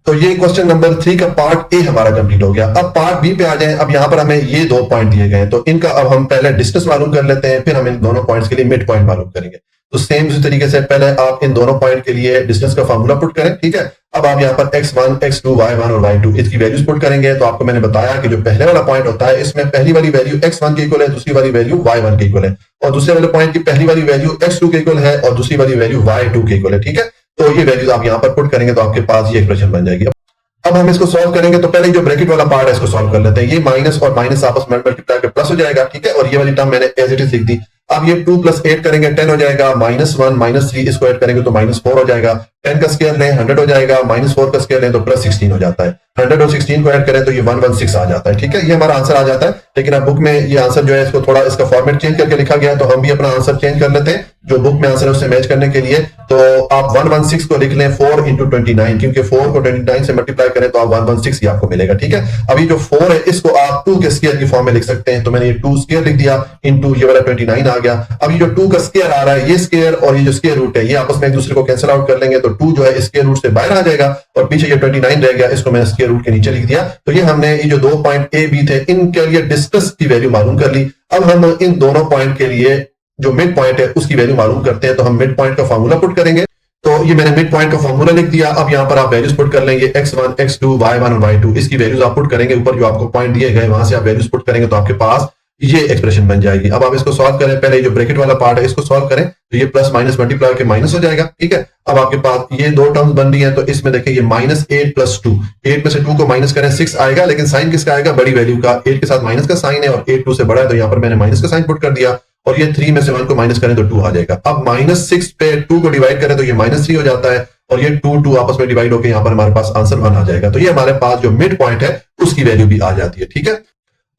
तो ये क्वेश्चन नंबर 3 का पार्ट ए हमारा कंप्लीट हो गया। अब पार्ट बी पे आ जाएं। अब यहाँ पर हमें ये 2 पॉइंट दिए गए हैं, तो इनका अब हम पहले डिस्टेंस मालूम कर लेते हैं, फिर हम इन दोनों पॉइंट्स के लिए मिड पॉइंट मालूम करेंगे। तो सेम इसी तरीके से पहले आप इन दोनों पॉइंट के लिए डिस्टेंस का फार्मूला पुट करें। ठीक है, अब आप यहाँ पर x1, x2, y1 और y2 इसकी वैल्यूज पुट करेंगे। तो आपको मैंने बताया कि जो पहले वाला पॉइंट होता है इसमें पहली वाली वैल्यू x1 के इक्वल है, दूसरी वाली वैल्यू y1 के इक्वल है, और दूसरे वाले पॉइंट की पहली वाली वैल्यू x2 के इक्वल है और दूसरी वाली वैल्यू y2 के इक्वल है। ठीक है, तो ये वैल्यूज आप यहाँ पर पुट करेंगे तो आपके पास ये एक्सप्रेशन बन जाएगी। अब हम इसको सॉल्व करेंगे, तो पहले जो ब्रैकेट वाला पार्ट है इसको सॉल्व कर लेते हैं। ये माइनस और माइनस आपस में मल्टीप्लाई कर प्लस हो जाएगा। ठीक है, और ये वाली टर्म मैंने एज इट इज लिख दी। अब ये 2 + 8 करेंगे 10 हो जाएगा, -1 -3 इसको ऐड करेंगे तो -4 हो जाएगा। 10 का स्क्वायर लें 100 हो जाएगा, -4 का स्क्वायर लें तो +16 हो जाता है। 100 और 16 को ऐड करें तो ये 116 आ जाता है। ठीक है, ये हमारा आंसर आ जाता है। लेकिन अब बुक में ये आंसर जो है इसको थोड़ा इसका फॉर्मेट चेंज करके लिखा गया है, तो हम भी अपना आंसर चेंज कर लेते हैं जो बुक में आंसर है उससे मैच करने के लिए। तो आप 116 को लिख लें 4 × 29, क्योंकि 4 को 29 से मल्टीप्लाई करें तो आप 116 ही आपको मिलेगा। ठीक है, अभी जो 4 है इसको आप 2 के स्क्वायर की फॉर्म में लिख सकते हैं, तो मैंने ये 2 स्क्वायर लिख दिया, इनटू ये वाला 29 आ गया। अभी जो 2 का स्क्वायर आ रहा है, ये स्क्वायर और ये जो स्क्वायर रूट है ये आपस में एक दूसरे को कैंसिल आउट कर लेंगे, तो 2 जो है स्क्वायर रूट से बाहर आ जाएगा और पीछे ये 29 रह गया, इसको मैंने स्क्वायर रूट के नीचे लिख दिया। तो ये हमने ये जो 2 पॉइंट ए बी थे इनके लिए डिस्टेंस की वैल्यू मालूम कर ली। अब हम इन दोनों पॉइंट के लिए जो मिड पॉइंट है उसकी वैल्यू मालूम करते हैं, तो हम मिड पॉइंट का फार्मूला पुट करेंगे। तो ये मैंने मिड पॉइंट का फार्मूला लिख दिया। अब यहाँ पर आप वैल्यूज पुट कर लेंगे, x1, x2, y1 और y2 इसकी वैल्यूज आप पुट करेंगे। ऊपर जो आपको पॉइंट दिए गए वहां से आप वैल्यूज पुट करेंगे तो आपके पास ये एक्सप्रेशन बन जाएगी। अब आप इसको सॉल्व करें, पहले जो ब्रैकेट वाला पार्ट है इसको सॉल्व करें, तो ये प्लस माइनस मल्टीप्लाई के माइनस हो जाएगा। ठीक है, अब आपके पास ये 2 टर्म्स बन रही हैं, तो इसमें देखिए ये -8 + 2, 8 में से 2 को माइनस करें 6 आएगा, लेकिन साइन किसका आएगा, बड़ी वैल्यू का। 8 के साथ माइनस का साइन है और 8 2 से बड़ा है, तो यहाँ पर मैंने माइनस का साइन पुट कर दिया। और ये 3 में से 1 को माइनस करें तो 2 आ जाएगा। अब -6 पे 2 को डिवाइड करें तो ये -3 हो जाता है, और ये 2 आपस में डिवाइड होकर यहाँ पर हमारे पास आंसर 1 आ जाएगा। तो ये हमारे पास जो मिड पॉइंट है उसकी वैल्यू भी आ जाती है। ठीक है,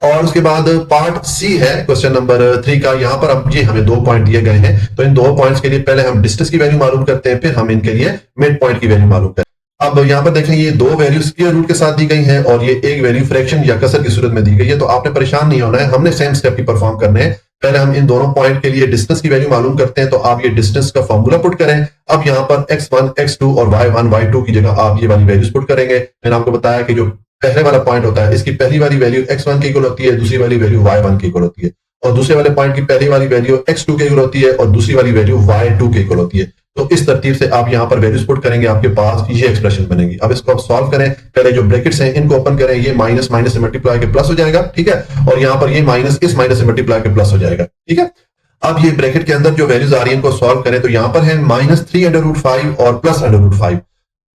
और उसके बाद पार्ट सी है क्वेश्चन नंबर 3 का। यहाँ पर अब ये हमें 2 पॉइंट दिए गए हैं, तो इन 2 पॉइंट्स के लिए पहले हम डिस्टेंस की वैल्यू मालूम करते हैं, फिर हम इनके लिए मिड पॉइंट की वैल्यू मालूम करते हैं। अब यहाँ पर देखें ये 2 वैल्यू स्क्वायर रूट के साथ दी गई हैं और ये एक वैल्यू फ्रैक्शन या कसर की सूरत में दी गई है। तो आपने परेशान नहीं होना है, हमने सेम स्टेप ही परफॉर्म करने हैं। पहले हम इन दोनों पॉइंट के लिए डिस्टेंस की वैल्यू मालूम करते हैं, तो आप ये डिस्टेंस का फॉर्मूला पुट करें। अब यहाँ पर x1, x2 और y1, y2 की जगह आप ये वाली वैल्यूज पुट करेंगे। मैंने आपको बताया कि जो पहले वाला पॉइंट होता है इसकी पहली वाली वैल्यू x1 के इक्वल होती है, दूसरी वाली वैल्यू y1 के इक्वल होती है, और दूसरे वाले पॉइंट की पहली वाली वैल्यू x2 के इक्वल होती है और दूसरी वाली वैल्यू y2 के इक्वल होती है। तो इस तरतीब से आप यहाँ पर वैल्यूज पुट करेंगे, आपके पास ये एक्सप्रेशन बनेगी। अब इसको आप सॉल्व करें, पहले जो ब्रैकेट्स हैं इनको ओपन करें, ये माइनस माइनस से मल्टीप्लाई के प्लस हो जाएगा। ठीक है, और यहाँ पर ये माइनस इस माइनस से मल्टीप्लाई के प्लस हो जाएगा। ठीक है, अब ये ब्रैकेट के अंदर जो वैल्यूज आ रही है इनको सॉल्व करें, तो यहाँ पर है -3√5 और +√5।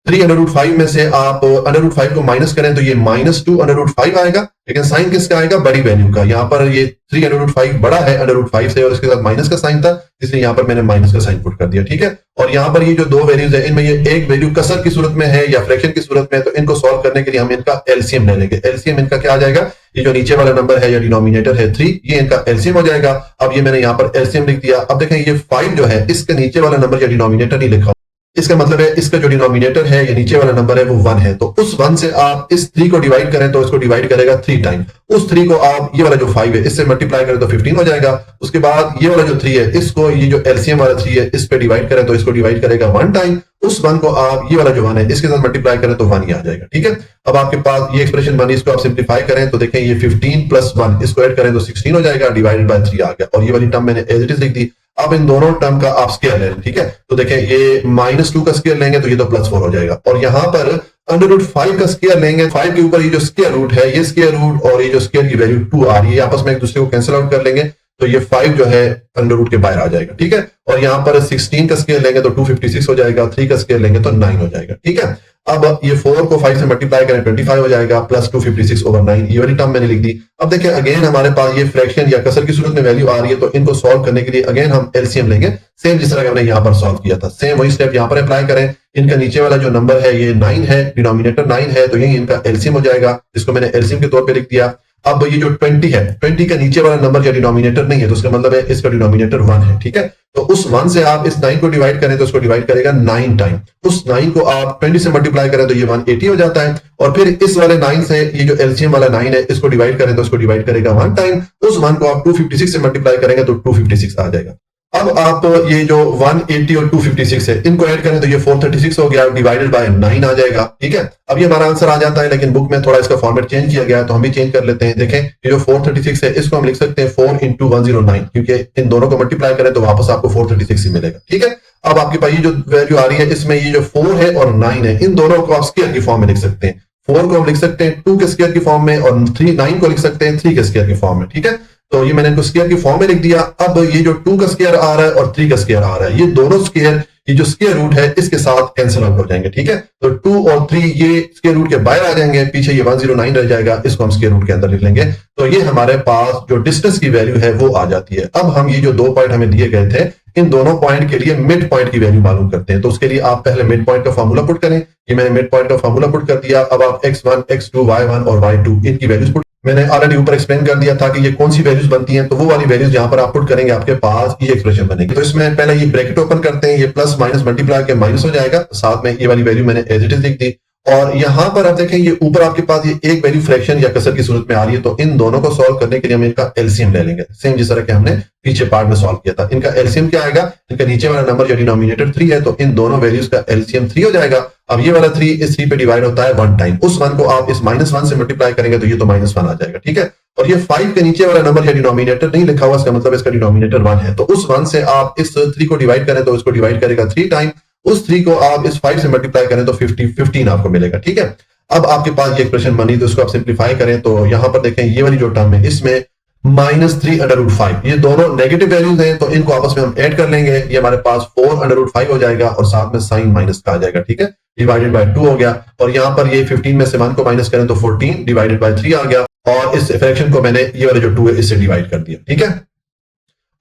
3√5 में से आप √5 को माइनस करें तो ये -2√5 आएगा, लेकिन साइन किसका आएगा, बड़ी वैल्यू का। यहाँ पर ये 3√5 बड़ा है √5 से और इसके साथ माइनस का साइन था, इसलिए यहाँ पर मैंने माइनस का साइन पुट कर दिया। ठीक है, और यहाँ पर ये जो 2 वैल्यूज है इनमें ये एक वैल्यू कसर की सूरत में है या फ्रैक्शन की सूरत में है, तो इनको सॉल्व करने के लिए हम इनका एलसीएम ले लेंगे। एलसीएम इनका क्या आ जाएगा, ये जो नीचे वाला नंबर है या डिनोमिनेटर है 3, ये इनका एलसीएम हो जाएगा। अब ये मैंने यहाँ पर एलसीएम लिख दिया। अब देखें ये 5 जो है इसके नीचे वाला नंबर या डिनोमिनेटर नहीं लिखा, इसका मतलब है इसका जो डिनोमिनेटर है या नीचे वाला नंबर है वो 1 है। तो उस 1 से आप इस 3 को डिवाइड करें तो इसको डिवाइड करेगा 3 टाइम। उस 3 को आप ये वाला जो 5 है इससे मल्टीप्लाई करें तो 15 हो जाएगा। उसके बाद ये वाला जो 3 है इसको ये जो एलसीएम वाला 3 है इस पे डिवाइड करें तो इसको डिवाइड करेगा 1 टाइम। उस 1 को आप ये वाला जो 1 है इसके साथ मल्टीप्लाई करें तो 1 ही आ जाएगा। ठीक है, अब आपके पास ये एक्सप्रेशन बनी, इसको आप सिंप्लीफाई करें तो देखें ये 15 + 1 इसको ऐड करें तो 16 हो जाएगा, डिवाइडेड बाय 3 आ गया, और ये वाली टर्म मैंने एज इट इज लिख दी। अब इन दोनों टर्म का आप स्क्वायर लें। ठीक है, तो देखें ये -2 का स्क्वायर लेंगे तो ये तो +4 हो जाएगा, और यहाँ पर √5 का स्क्वायर लेंगे, 5 के ऊपर ये जो स्क्वायर रूट है ये स्क्वायर रूट और ये जो स्क्वायर की वैल्यू 2 आ रही है आपस में एक दूसरे को कैंसिल आउट कर लेंगे, तो ये 5 जो है √ के बाहर आ जाएगा। ठीक है, और यहाँ पर 16 का स्क्वायर लेंगे तो 256 हो जाएगा, 3 का स्क्वायर लेंगे तो 9 हो जाएगा। ठीक है, अब ये 4 को 5 से मल्टीप्लाई करें 25 हो जाएगा, प्लस 256/9, ये वाली टर्म मैंने लिख दी। अब देखें अगेन हमारे पास ये फ्रैक्शन या कसर की सूरत में वैल्यू आ रही है, तो इनको सॉल्व करने के लिए अगेन हम एलसीएम लेंगे, सेम जिस तरह हमने यहाँ पर सॉल्व किया था, सेम वही स्टेप यहाँ पर अप्लाई करें। इनका नीचे वाला जो नंबर है ये 9 है, डिनोमिनेटर 9 है, तो यही इनका एलसीएम हो जाएगा, इसको मैंने एलसीएम के तौर पे लिख दिया। अब ये जो 20 है, 20 का नीचे वाला नंबर या डिनोमिनेटर नहीं है, तो उसका मतलब है इसका डिनोमिनेटर 1 है, ठीक है। तो उस 1 से आप इस 9 को डिवाइड करें तो इसको डिवाइड करेगा 9 टाइम, उस 9 को आप 20 से मल्टीप्लाई करें तो ये 180 हो जाता है, और फिर इस वाले 9 से ये जो एलसीएम वाला 9 है इसको डिवाइड करें तो इसको डिवाइड करेगा 1 टाइम, उस 1 को आप 256 से मल्टीप्लाई करेंगे तो 256 आ जाएगा। अब आप ये जो 180 और 256 है इनको ऐड करें तो ये 436 हो गया, डिवाइडेड बाय 9 आ जाएगा, ठीक है। अब ये हमारा आंसर आ जाता है, लेकिन बुक में थोड़ा इसका फॉर्मेट चेंज किया गया है, तो हम भी चेंज कर लेते हैं। देखें ये जो 436 है इसको हम लिख सकते हैं 4 into 109, क्योंकि इन दोनों को मल्टीप्लाई करें तो वापस आपको 436 ही मिलेगा, ठीक है। अब आपके पास ये जो वैल्यू आ रही है इसमें ये जो 4 है और 9 है, इन दोनों को आप स्क्वायर की फॉर्म में लिख सकते हैं। 4 को हम लिख सकते हैं 2 के स्क्वायर की फॉर्म में, और 9 को लिख सकते हैं 3 के स्क्वायर की फॉर्म में, ठीक है। तो ये मैंने इनको स्क्वायर की फॉर्म में लिख दिया। अब ये जो 2 का स्क्वायर आ रहा है और 3 का स्क्वायर आ रहा है, ये दोनों स्क्वायर ये जो स्क्वायर रूट है इसके साथ कैंसिल आउट हो जाएंगे, ठीक है। तो 2 और 3 ये स्क्वायर रूट के बाहर आ जाएंगे, पीछे ये 109 रह जाएगा, इसको हम स्क्वायर रूट के अंदर लिख लेंगे। तो ये हमारे पास जो डिस्टेंस की वैल्यू है वो आ जाती है। अब हम ये जो 2 पॉइंट हमें दिए गए थे, इन दोनों पॉइंट के लिए मिड पॉइंट की वैल्यू मालूम करते हैं। तो उसके लिए आप पहले मिड पॉइंट का फॉर्मूला पुट करें। ये मैंने मिड पॉइंट का फॉर्मूला पुट कर दिया। अब आप x1, x2, y1 और y2 इनकी वैल्यूज पुट, मैंने ऑलरेडी ऊपर एक्सप्लेन कर दिया था कि ये कौन सी वैल्यूज बनती हैं, तो वो वाली वैल्यूज यहां पर आप पुट करेंगे, आपके पास ये एक्सप्रेशन बनेगी। तो इसमें पहले ये ब्रैकेट ओपन करते हैं, ये प्लस माइनस मल्टीप्लाई के माइनस हो जाएगा, साथ में ये वाली वैल्यू मैंने एज इट इज लिख दी। और यहां पर आप देखें ये ऊपर आपके पास ये एक वैल्यू फ्रैक्शन या कसर की सूरत में आ रही है, तो इन दोनों को सॉल्व करने के लिए हम इनका एलसीएम ले लेंगे, सेम जिस तरह के हमने पीछे पार्ट में सॉल्व किया था। इनका एलसीएम क्या आएगा, इनका नीचे वाला नंबर या डिनोमिनेटर 3 है, तो इन दोनों वैल्यूज का एलसीएम 3 हो जाएगा। अब ये वाला 3 इस 3 पे डिवाइड होता है 1 टाइम, उस 1 को आप इस -1 से मल्टीप्लाई करेंगे तो ये तो -1 आ जाएगा, ठीक है। और ये 5 के नीचे वाला नंबर या डिनोमिनेटर नहीं लिखा हुआ, इसका मतलब इसका डिनोमिनेटर 1 है, तो उस 1 से आप इस 3 को डिवाइड करें तो इसको डिवाइड करेगा 3 टाइम, उस 3 को आप इस 5 से मल्टीप्लाई करें तो 15 आपको मिलेगा, ठीक है। अब आपके पास ये एक्सप्रेशन बनी, तो इसको आप सिंप्लीफाई करें तो यहां पर देखें ये वाली जो टर्म है इसमें -3/√5, ये दोनों नेगेटिव वैल्यूज हैं, तो इनको आपस में हम ऐड कर लेंगे। ये हमारे पास 4/5 हो जाएगा और साथ में साइन माइनस का आ जाएगा, ठीक है, डिवाइडेड बाय 2 हो गया। और यहां पर ये 15 में से 1 को माइनस करें तो 14 डिवाइडेड बाय 3 आ गया, और इस फ्रैक्शन को मैंने ये वाले जो 2 है इससे डिवाइड कर दिया, ठीक है।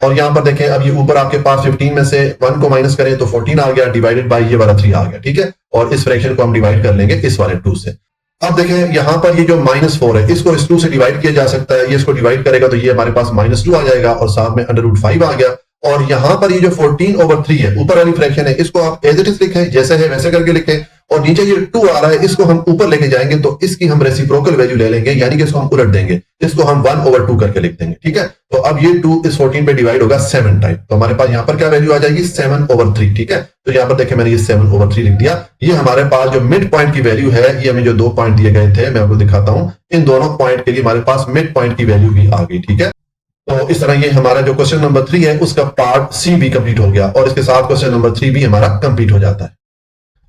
और यहां पर देखें अब ये ऊपर आपके पास 15 में से 1 को माइनस करें तो 14 आ गया, डिवाइडेड बाय ये वाला 3 आ गया, ठीक है। और इस फ्रैक्शन को हम डिवाइड कर लेंगे इस वाले 2 से। अब देखें यहां पर ये जो -4 है इसको इस 2 से डिवाइड किया जा सकता है, ये इसको डिवाइड करेगा तो ये हमारे पास -2 आ जाएगा, और साथ में √5 आ गया। और यहां पर ये जो 14/3 है ऊपर वाली फ्रैक्शन है, इसको आप एज इट इज लिखें, जैसे है वैसे करके लिखें। और नीचे ये 2 आ रहा है इसको हम ऊपर लेके जाएंगे तो इसकी हम रेसिप्रोकल वैल्यू ले लेंगे, यानी कि इसको हम उलट देंगे, इसको हम 1/2 करके लिख देंगे, ठीक है। तो अब ये 2 इस 14 पे डिवाइड होगा 7 टाइम, तो हमारे पास यहाँ पर क्या वैल्यू आ जाएगी 7/3, ठीक है। तो यहाँ पर देखें मैंने ये 7/3 लिख दिया। ये हमारे पास जो मिड पॉइंट की वैल्यू है, ये हमें जो 2 पॉइंट दिए गए थे मैं आपको दिखाता हूं, इन दोनों पॉइंट के लिए हमारे पास मिड पॉइंट की वैल्यू भी आ गई, ठीक है। तो इस तरह ये हमारा जो क्वेश्चन नंबर 3 है उसका पार्ट सी भी कंप्लीट हो गया, और इसके साथ क्वेश्चन नंबर 3 भी हमारा कंप्लीट हो जाता है।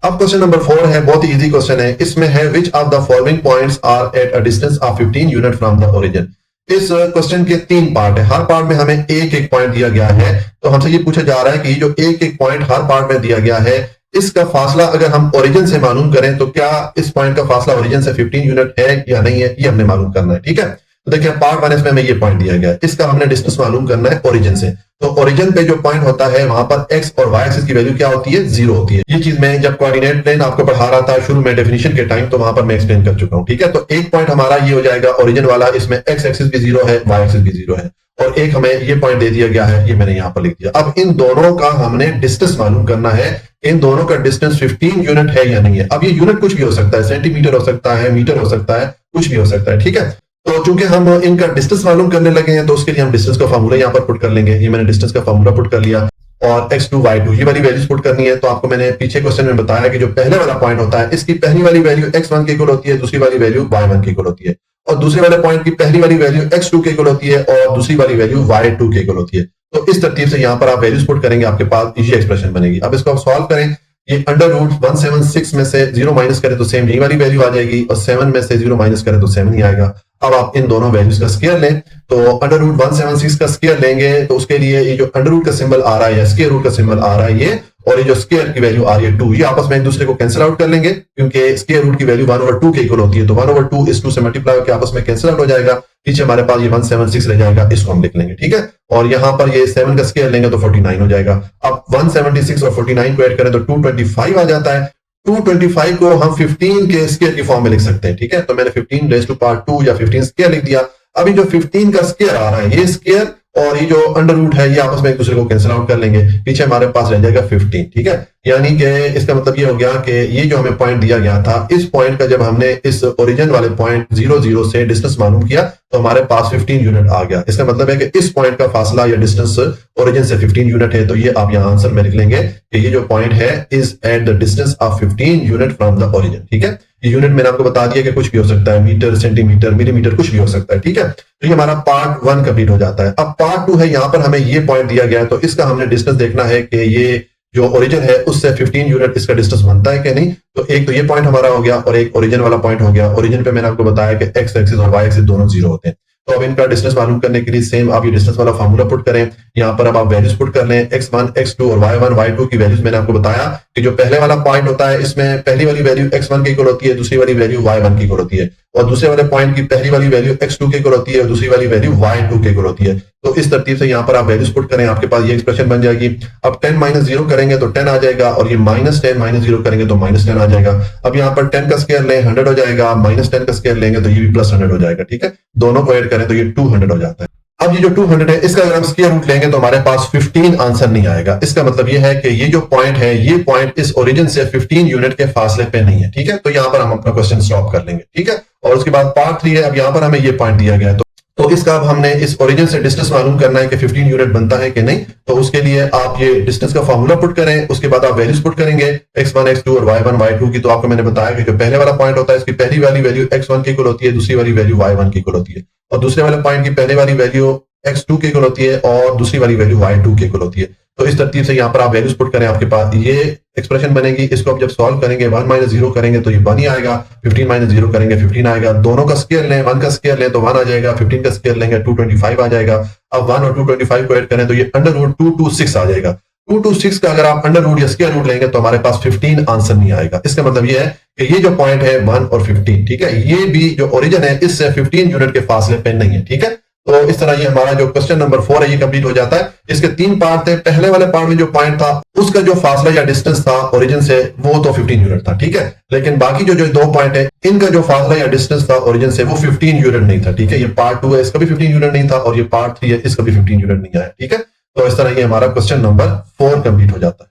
अब क्वेश्चन नंबर 4 है, बहुत ही इजी क्वेश्चन है। इसमें है which of the following points are at a distance of 15 unit from the origin. इस क्वेश्चन के 3 पार्ट है, हर पार्ट में हमें एक एक पॉइंट दिया गया है। तो हमसे ये पूछा जा रहा है कि ये जो एक एक पॉइंट हर पार्ट में दिया गया है, इसका फासला अगर हम ओरिजिन से मालूम करें तो क्या इस पॉइंट का फासला ओरिजिन से 15 यूनिट है या नहीं है, ये हमने मालूम करना है, ठीक है। तो देखिए पार्ट 1 में हमें ये पॉइंट दिया गया है, इसका हमने डिस्टेंस मालूम करना है ओरिजिन से। तो ओरिजिन पे जो पॉइंट होता है वहां पर एक्स और वाई एक्सिस की वैल्यू क्या होती है, 0 होती है। ये चीज मैं जब कोऑर्डिनेट प्लेन आपको पढ़ा रहा था शुरू में डेफिनेशन के टाइम, तो वहां पर मैं एक्सप्लेन कर चुका हूं, ठीक है। तो एक पॉइंट हमारा ये हो जाएगा ओरिजिन वाला, इसमें एक्स एक्सिस भी 0 है, वाई एक्सिस भी 0 है, और एक हमें ये पॉइंट दे दिया गया है, ये मैंने यहां पर लिख दिया। अब इन दोनों का हमने डिस्टेंस मालूम करना है, इन दोनों का डिस्टेंस 15 यूनिट है या नहीं है। अब ये यूनिट कुछ भी हो सकता है, सेंटीमीटर हो सकता है, मीटर हो सकता है, कुछ भी हो सकता है, ठीक है। तो चूंकि हम इनका डिस्टेंस मालूम करने लगे हैं, तो उसके लिए हम डिस्टेंस का फार्मूला यहां पर पुट कर लेंगे। ये मैंने डिस्टेंस का फार्मूला पुट कर लिया, और x2 y2 ये वाली वैल्यूज पुट करनी है। तो आपको मैंने पीछे क्वेश्चन में बताया कि जो पहले वाला पॉइंट होता है, इसकी पहली वाली वैल्यू x1 के इक्वल होती है, दूसरी वाली वैल्यू y1 के इक्वल होती है, और दूसरे वाले पॉइंट की पहली वाली वैल्यू x2 के इक्वल होती है और दूसरी वाली वैल्यू y2 के इक्वल होती है। तो इस तरतीब से यहां पर आप वैल्यूज पुट करेंगे, आपके पास इजी एक्सप्रेशन बनेगी। अब इसको आप सॉल्व करें, ये √176 में से 0 माइनस करें तो सेम यही वाली वैल्यू आ जाएगी, और 7 में से 0 माइनस करें तो 7 ही आएगा। अब आप इन दोनों वैल्यूज का स्क्वायर लें, तो √176 का स्क्वायर लेंगे तो उसके लिए ये जो अंडर रूट का सिंबल आ रहा है या स्क्वायर रूट का सिंबल आ रहा है, ये और ये जो स्क्वायर की वैल्यू आ रही है 2, ये आपस में एक दूसरे को कैंसिल आउट कर लेंगे, क्योंकि स्क्वायर रूट की वैल्यू 1/2 के इक्वल होती है, तो 1/2 इस 2 से मल्टीप्लाई होकर आपस में कैंसिल आउट हो जाएगा। पीछे हमारे पास ये 176 रह जाएगा, इसको हम लिख लेंगे, ठीक है। और यहाँ पर ये 7 का स्क्वायर लेंगे तो 49 हो जाएगा। अब 176 और 49 को ऐड करें तो 225 आ जाता है। 225 को हम 15 के स्क्वायर की फॉर्म में लिख सकते हैं, ठीक है। तो मैंने 15 रेज़ टू पावर 2 या 15 स्क्वायर लिख दिया। अभी जो 15 का स्क्वायर आ रहा है, ये स्क्वायर और ये जो अंडर रूट है, ये आपस में एक दूसरे को कैंसिल आउट कर लेंगे, पीछे हमारे पास रह जाएगा 15, ठीक है। यानी कि इसका मतलब ये हो गया कि ये जो हमें पॉइंट दिया गया था, इस पॉइंट का जब हमने इस ओरिजिन वाले पॉइंट 0 से डिस्टेंस मालूम किया तो हमारे पास 15 यूनिट आ गया। इसका मतलब है कि इस पॉइंट का फासला या डिस्टेंस ओरिजिन से 15 यूनिट है। तो ये आप यहाँ आंसर में लिख लेंगे कि ये जो पॉइंट है is at the distance of 15 unit from the origin, ठीक है। ये यूनिट मैंने आपको बता दिया कि कुछ भी हो सकता है, मीटर, सेंटीमीटर, मिलीमीटर, कुछ भी हो सकता है, ठीक है। तो ये हमारा पार्ट 1 कंप्लीट हो जाता है। अब पार्ट 2 है, यहाँ पर हमें ये पॉइंट दिया गया है, तो इसका हमने डिस्टेंस देखना है कि ये जो ओरिजिन है उससे 15 यूनिट इसका डिस्टेंस बनता है कि नहीं। तो एक तो ये पॉइंट हमारा हो गया और एक ओरिजिन वाला पॉइंट हो गया। ओरिजिन पे मैंने आपको बताया कि एक्स एक्सिस और वाई एक्सिस दोनों 0 होते हैं। तो अब इनका डिस्टेंस मालूम करने के लिए सेम आप ये डिस्टेंस वाला फार्मूला पुट करें। यहाँ पर अब आप वैल्यूज पुट कर लें, x1, x2 और y1, y2 की वैल्यूज मैंने आपको बताया कि जो पहले वाला पॉइंट होता है इसमें पहली वाली वैल्यू x1 के इक्वल होती है, दूसरी वाली वैल्यू y1 की इक्वल होती है, और दूसरे वाले पॉइंट की पहली वाली वैल्यू x2 के इक्वल होती है और दूसरी वाली वैल्यू y2 के इक्वल होती है। तो इस तरतीब से यहाँ पर आप वैल्यूज पुट करें, आपके पास ये एक्सप्रेशन बन जाएगी। अब 10 - 0 करेंगे तो 10 आ जाएगा, और ये -10 - 0 करेंगे तो -10 आ जाएगा। अब यहाँ पर 10 का स्क्वायर लें 100 हो जाएगा, -10 का स्क्वायर लेंगे तो ये भी +100 हो जाएगा, ठीक है। दोनों को ऐड करें तो ये 200 हो जाता है। अब ये जो 200 है इसका अगर हम स्क्वायर रूट लेंगे तो हमारे पास 15 आंसर नहीं आएगा। इसका मतलब ये है कि ये जो पॉइंट है, ये पॉइंट इस ओरिजिन से 15 यूनिट के फासले पे नहीं है, ठीक है। तो यहाँ पर हम अपना क्वेश्चन स्टॉप कर लेंगे, ठीक है। और उसके बाद पार्ट 3 है। अब यहाँ पर हमें ये पॉइंट दिया गया है, तो इसका अब हमने इस ओरिजिन से डिस्टेंस मालूम करना है कि 15 यूनिट बनता है कि नहीं। तो उसके लिए आप ये डिस्टेंस का फार्मूला पुट करें, उसके बाद आप वैल्यूज पुट करेंगे x1, x2 और y1, y2 की। तो आपको मैंने बताया कि जो पहले वाला पॉइंट होता है इसकी पहली वाली वैल्यू x1 की इक्वल होती है, दूसरी वाली वैल्यू y1 की इक्वल होती है, और दूसरे वाले पॉइंट की पहली वाली वैल्यू x2 की इक्वल होती है और दूसरी वाली वैल्यू y2 की इक्वल होती है। तो इस तरतीब से यहाँ पर आप वैल्यूज पुट करें, आपके पास ये एक्सप्रेशन बनेगी। इसको आप जब सॉल्व करेंगे 1 - 0 करेंगे तो ये 1 ही आएगा, 15 - 0 करेंगे 15 आएगा। दोनों का स्क्वायर लें, 1 का स्क्वायर लें तो 1 आ जाएगा, 15 का स्क्वायर लेंगे 225 आ जाएगा। अब 1 और 225 को ऐड करें तो ये √226 आ जाएगा। 226 का अगर आप अंडर रूट या स्क्वायर रूट लेंगे तो हमारे पास 15 आंसर नहीं आएगा। इसका मतलब ये है कि ये जो पॉइंट है 1 और 15, ठीक है, ये भी जो ओरिजिन है इससे 15 यूनिट के फासले पे नहीं है, ठीक है। तो इस तरह ये हमारा जो क्वेश्चन नंबर 4 है ये कंप्लीट हो जाता है। इसके 3 पार्ट थे। पहले वाले पार्ट में जो पॉइंट था उसका जो फासला या डिस्टेंस था ओरिजिन से वो तो 15 यूनिट था, ठीक है। लेकिन बाकी जो 2 पॉइंट है इनका जो फासला या डिस्टेंस था ओरिजिन से वो 15 यूनिट नहीं था, ठीक है। ये पार्ट 2 है, इसका भी 15 यूनिट नहीं था, और ये पार्ट 3 है, इसका भी 15 यूनिट नहीं आया, ठीक है। तो इस तरह ये हमारा क्वेश्चन नंबर 4 कंप्लीट हो जाता है।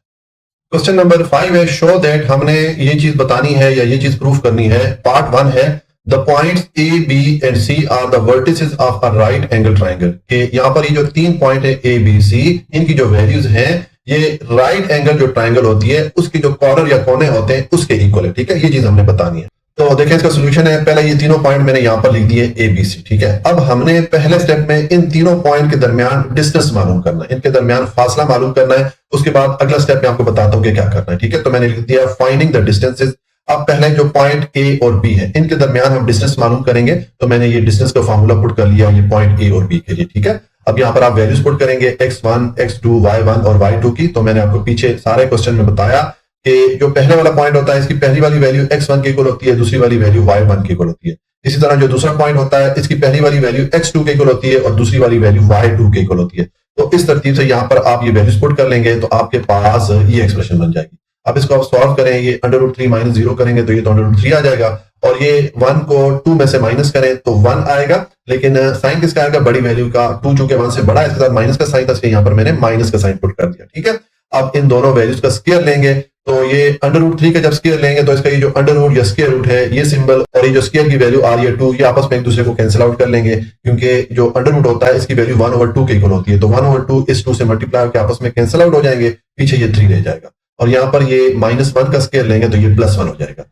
क्वेश्चन नंबर 5 है, शो दैट। हमने ये चीज बतानी है या ये चीज प्रूफ करनी है। पार्ट 1 है, The points A, B and C are the vertices of a right angle triangle। कि यहाँ पर ये जो 3 पॉइंट है A, B, C, इनकी जो वैल्यूज हैं ये राइट एंगल जो ट्राइंगल होती है उसकी जो कॉर्नर या कोने होते हैं उसके इक्वल है, ठीक है। ये चीज हमने बतानी है। तो देखें इसका सोल्यूशन है। पहले ये तीनों पॉइंट मैंने यहाँ पर लिख दिए A, B, C, ठीक है। अब हमने पहले स्टेप में इन तीनों पॉइंट के दरमियान डिस्टेंस मालूम करना है, इनके दरमियान फासला मालूम करना है। उसके बाद अगला स्टेप में आपको बताता हूँ कि क्या करना है, ठीक है। तो मैंने लिख दिया फाइंडिंग द डिस्टेंसेस। अब पहले जो पॉइंट A और B है इनके दरमियान हम डिस्टेंस मालूम करेंगे। तो मैंने ये डिस्टेंस का फार्मूला पुट कर लिया ये पॉइंट A और B के लिए, ठीक है। अब यहाँ पर आप वैल्यूज पुट करेंगे x1, x2, y1 और y2 की। तो मैंने आपको पीछे सारे क्वेश्चन में बताया कि जो पहले वाला पॉइंट होता है इसकी पहली वाली वैल्यू x1 के इक्वल होती है, दूसरी वाली वैल्यू y1 के इक्वल होती है। इसी तरह जो दूसरा पॉइंट होता है इसकी पहली वाली वैल्यू x2 के इक्वल होती है और दूसरी वाली वैल्यू y2 के इक्वल होती है। तो इस तरतीब से यहाँ पर आप ये वैल्यूज पुट कर लेंगे तो आपके पास ये एक्सप्रेशन बन जाएगी। अब इसको आप सॉल्व करें, ये √3 - 0 करेंगे तो ये तो √3 आ जाएगा, और ये 1 को 2 में से माइनस करें तो 1 आएगा। लेकिन साइन किसका आएगा? बड़ी वैल्यू का। 2 चूंकि 1 से बड़ा है, इसके साथ माइनस का साइन था, इसलिए यहाँ पर मैंने माइनस का साइन पुट कर दिया, ठीक है। अब इन दोनों वैल्यूज का स्क्वायर लेंगे तो ये √3 का जब स्क्वायर लेंगे तो इसका ये जो अंडर रूट या स्क्वायर रूट है ये सिंबल और ये जो स्क्वायर की वैल्यू आ रही है 2, ये आपस में एक दूसरे को कैंसिल आउट कर लेंगे, क्योंकि जो अंडर रूट होता है इसकी वैल्यू 1/2 के इक्वल होती है। तो 1/2 इस 2 से मल्टीप्लाई होकर आपस में कैंसिल आउट हो जाएंगे, पीछे ये 3 रह जाएगा, और यहाँ पर ये -1 का स्क्वायर लेंगे तो ये +1 हो जाएगा।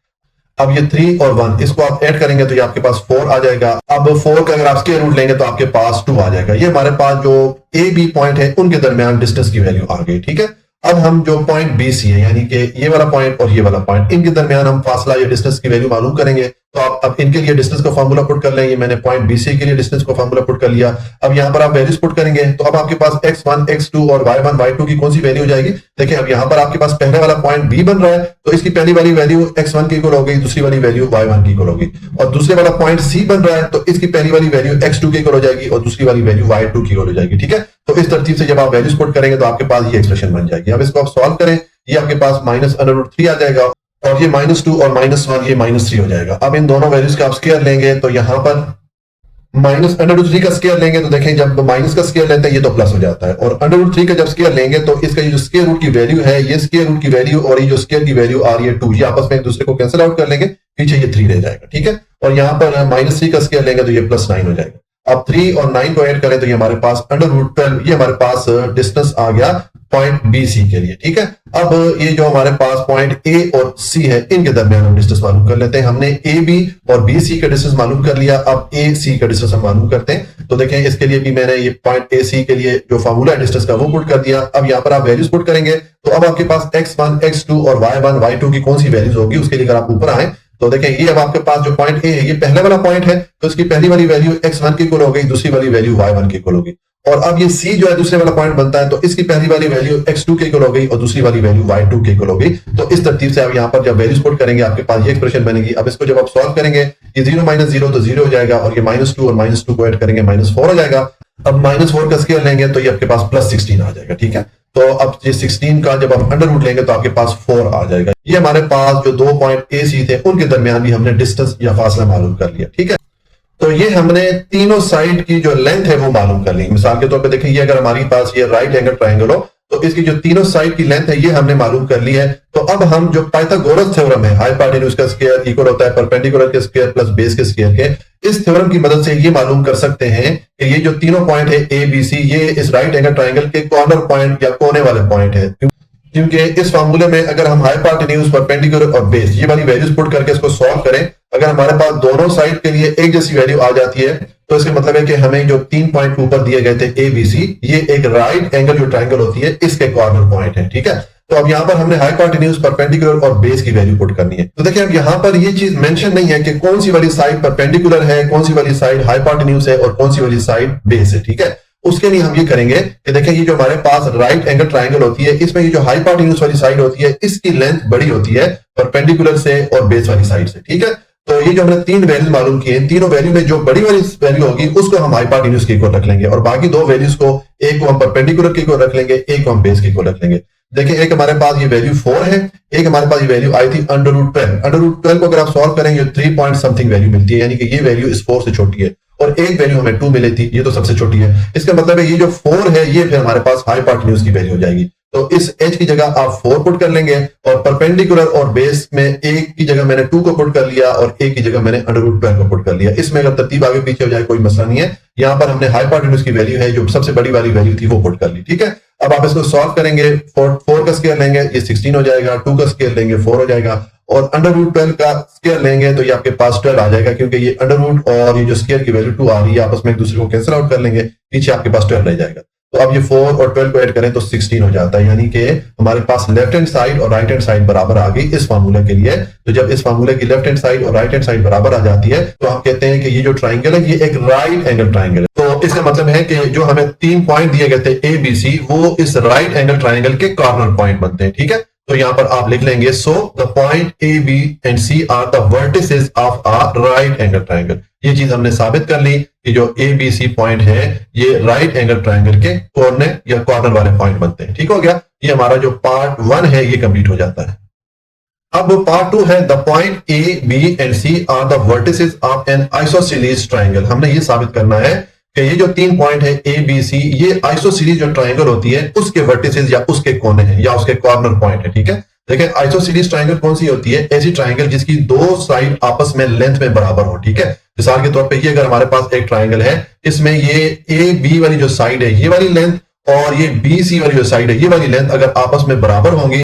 अब ये 3 और 1 इसको आप ऐड करेंगे तो ये आपके पास 4 आ जाएगा। अब 4 का अगर आप स्क्वायर रूट लेंगे तो आपके पास 2 आ जाएगा। ये हमारे पास जो A B पॉइंट है उनके दरमियान डिस्टेंस की वैल्यू आ गई, ठीक है। अब हम जो पॉइंट B C है यानी कि ये वाला पॉइंट और ये वाला पॉइंट, इनके दरमियान हम फासला या डिस्टेंस की वैल्यू मालूम करेंगे। तो आप अब इनके लिए डिस्टेंस का फार्मूला पुट कर लें। ये मैंने पॉइंट बी सी के लिए डिस्टेंस का फार्मूला पुट कर लिया। अब यहाँ पर आप वैल्यूज पुट करेंगे तो अब आपके पास x1 x2 और y1 y2 की कौन सी वैल्यू हो जाएगी। देखिए अब यहाँ पर आपके पास पहले वाला पॉइंट बी बन रहा है तो इसकी पहली वाली वैल्यू x1 की इक्वल होगी, दूसरी वाली वैल्यू y1 की इक्वल होगी। और दूसरे वाला पॉइंट सी बन रहा है तो इसकी पहली वाली वैल्यू x2 की इक्वल हो जाएगी और दूसरी वाली वैल्यू y2 की इक्वल हो जाएगी। ठीक है, तो इस तरतीब से जब आप वैल्यूज पुट करेंगे तो आपके पास ये एक्सप्रेशन बन जाएगी। अब इसको आप सॉल्व करें, ये आपके पास -√3 आ जाएगा और ये -2 और -1 ये -3 हो जाएगा। अब इन दोनों वैल्यूज का आप स्क्वायर लेंगे तो यहाँ पर -√3 का स्क्वायर लेंगे तो देखें जब माइनस का स्क्वायर लेते हैं ये तो प्लस हो जाता है, और √3 का जब स्क्वायर लेंगे तो इसका ये जो स्क्वायर रूट की वैल्यू है, ये स्क्वायर रूट की वैल्यू और ये जो स्क्वायर की वैल्यू आ रही है 2, ये आपस में एक दूसरे को कैंसिल आउट कर लेंगे, पीछे ये 3 रह जाएगा। ठीक है, और यहाँ पर -3 का स्क्वायर लेंगे तो ये +9 हो जाएगा। अब 3 और 9 को ऐड करें तो ये हमारे पास √12, ये हमारे पास डिस्टेंस आ गया पॉइंट बी सी के लिए। ठीक है, अब ये जो हमारे पास पॉइंट ए और सी है इनके दरमियान हम डिस्टेंस मालूम कर लेते हैं। हमने ए बी और बी सी का डिस्टेंस मालूम कर लिया, अब ए सी का डिस्टेंस हम मालूम करते हैं। तो देखें इसके लिए भी मैंने ये पॉइंट ए सी के लिए जो फार्मूला है डिस्टेंस का वो पुट कर दिया। अब यहाँ पर आप वैल्यूज पुट करेंगे तो अब आपके पास x1 x2 और y1 y2 की कौन सी वैल्यूज होगी, उसके लिए अगर आप ऊपर आए तो देखें ये अब आपके पास जो पॉइंट ए है ये पहले वाला पॉइंट है तो इसकी पहली वाली वैल्यू x1 की इक्वल हो गई, दूसरी वाली वैल्यू y1 की इक्वल होगी। और अब ये सी जो है दूसरे वाला पॉइंट बनता है तो इसकी पहली वाली वैल्यू x2 की इक्वल हो गई और दूसरी वाली वैल्यू y2 की इक्वल हो गई। तो इस तरतीब से आप यहाँ पर जब वैल्यूज पुट करेंगे आपके पास ये एक्सप्रेशन बनेगी। अब इसको जब आप सॉल्व करेंगे ये 0 -0 तो 0 हो जाएगा और ये -2 और -2 को ऐड करेंगे -4 हो जाएगा। अब -4 का स्क्वायर लेंगे तो ये आपके पास +16 आ जाएगा। ठीक है, तो अब ये 16 का जब आप अंडर रूट लेंगे तो आपके पास 4 आ जाएगा। ये हमारे पास जो दो पॉइंट ए सी थे उनके दरमियान भी हमने डिस्टेंस या फासला मालूम कर लिया। ठीक है, तो ये हमने तीनों साइड की जो लेंथ है वो मालूम कर ली। मिसाल के तौर पे देखें, ये अगर हमारे पास ये राइट एंगल ट्रायंगल हो तो इसकी जो तीनों साइड की लेंथ है ये हमने मालूम कर ली है। तो अब हम जो पाइथागोरस थ्योरम है, हाइपोटेन्यूज का स्क्वायर इक्वल होता है परपेंडिकुलर के स्क्वायर प्लस बेस के स्क्वायर के, इस थ्योरम की मदद से ये मालूम कर सकते हैं कि ये जो तीनों पॉइंट है ए बी सी ये इस राइट एंगल ट्रायंगल के कॉर्नर पॉइंट या कोने वाले पॉइंट है। क्योंकि इस फार्मूले में अगर हम हाइपोटेन्यूज परपेंडिकुलर और बेस ये वाली वैल्यूज पुट करके इसको सॉल्व करें, अगर हमारे पास दोनों साइड के लिए एक जैसी वैल्यू आ जाती है तो इसका मतलब है कि हमें जो 3 पॉइंट ऊपर दिए गए थे ए बी सी ये एक राइट एंगल जो ट्रायंगल होती है इसके कॉर्नर पॉइंट है। ठीक है, तो अब यहाँ पर हमने हाइपोटेन्यूज परपेंडिकुलर और बेस की वैल्यू पुट करनी है। तो देखिए अब यहाँ पर ये चीज मेंशन नहीं है कि कौन सी वाली साइड परपेंडिकुलर है, कौन सी वाली साइड हाइपोटेन्यूज है और कौन सी वाली साइड बेस है। ठीक है, उसके लिए हम ये करेंगे कि देखें ये जो हमारे पास राइट एंगल ट्रायंगल होती है इसमें ये जो हाइपोटेन्यूज वाली साइड होती है इसकी लेंथ बड़ी होती है परपेंडिकुलर से और बेस वाली साइड से। ठीक है, तो ये जो हमने 3 वैल्यूज मालूम किए, तीनों वैल्यू में जो बड़ी वाली वैल्यू होगी उसको हम हाइपोटेन्यूज के इक्वल रख लेंगे और बाकी 2 वैल्यूज को, एक को हम परपेंडिकुलर के इक्वल रख लेंगे, एक को हम बेस के इक्वल रख लेंगे। देखिए एक हमारे पास ये वैल्यू 4 है, एक हमारे पास ये वैल्यू आई थी √12। √12 को अगर आप सॉल्व करेंगे 3 पॉइंट समथिंग वैल्यू मिलती है, यानी कि ये वैल्यू इस 4 से छोटी है और एक वैल्यू हमें 2 मिली थी, ये तो सबसे छोटी है। इसका मतलब है ये जो 4 है ये फिर हमारे पास हाइपोटेन्यूज की वैल्यू हो जाएगी। तो इस h की जगह आप 4 पुट कर लेंगे और परपेंडिकुलर और बेस में एक की जगह मैंने 2 को पुट कर लिया और एक की जगह मैंने √12 को पुट कर लिया। इसमें अगर तरतीब आगे पीछे हो जाए कोई मसला नहीं है। यहाँ पर हमने हाइपोटेन्यूज की वैल्यू है जो सबसे बड़ी वाली वैल्यू थी वो पुट कर ली। ठीक है, अब आप इसको सॉल्व करेंगे, 4 का स्क्वायर लेंगे ये 16 हो जाएगा, 2 का स्क्वायर लेंगे 4 हो जाएगा और √12 का स्क्वायर लेंगे तो ये आपके पास 12 आ जाएगा, क्योंकि ये √ और ये जो स्क्वायर की वैल्यू 2 आ रही है आपस में एक दूसरे को कैंसिल आउट कर लेंगे, पीछे आपके पास 12 रह जाएगा। तो अब ये 4 और 12 को ऐड करें तो 16 हो जाता है, यानी कि हमारे पास लेफ्ट हैंड साइड और राइट हैंड साइड बराबर आ गई इस फार्मूले के लिए। तो जब इस फार्मूले की लेफ्ट हैंड साइड और राइट हैंड साइड बराबर आ जाती है तो हम कहते हैं कि ये जो ट्राइंगल है ये एक राइट एंगल ट्राइंगल है। तो इसका मतलब है कि जो हमें 3 पॉइंट दिए गए थे ए बी सी वो इस राइट एंगल ट्राइंगल के कॉर्नर पॉइंट बनते हैं। ठीक है, तो यहां पर आप लिख लेंगे so the point A B and C are the vertices of a right angle triangle. ये चीज हमने साबित कर ली कि जो ए बी सी पॉइंट है ये राइट एंगल ट्राइंगल के कोने या कॉर्नर वाले पॉइंट बनते हैं। ठीक हो गया, ये हमारा जो पार्ट 1 है ये कंप्लीट हो जाता है। अब पार्ट 2 है the point A B and C are the vertices of an isosceles triangle. हमने ये साबित करना है कि ये जो 3 पॉइंट है ए बी सी ये आइसोसेलेस जो ट्राइंगल होती है उसके वर्टिसेस या उसके कोने हैं या उसके कॉर्नर पॉइंट है। ठीक है, देखिए आइसोसेलेस ट्राइंगल कौन सी होती है? ऐसी ट्राइंगल जिसकी 2 साइड आपस में लेंथ में बराबर हो। ठीक है, मिसाल के तौर पे ये अगर हमारे पास एक ट्राइंगल है इसमें ये ए बी वाली जो साइड है ये वाली लेंथ और ये बी सी वाली जो साइड है ये वाली लेंथ अगर आपस में बराबर होंगी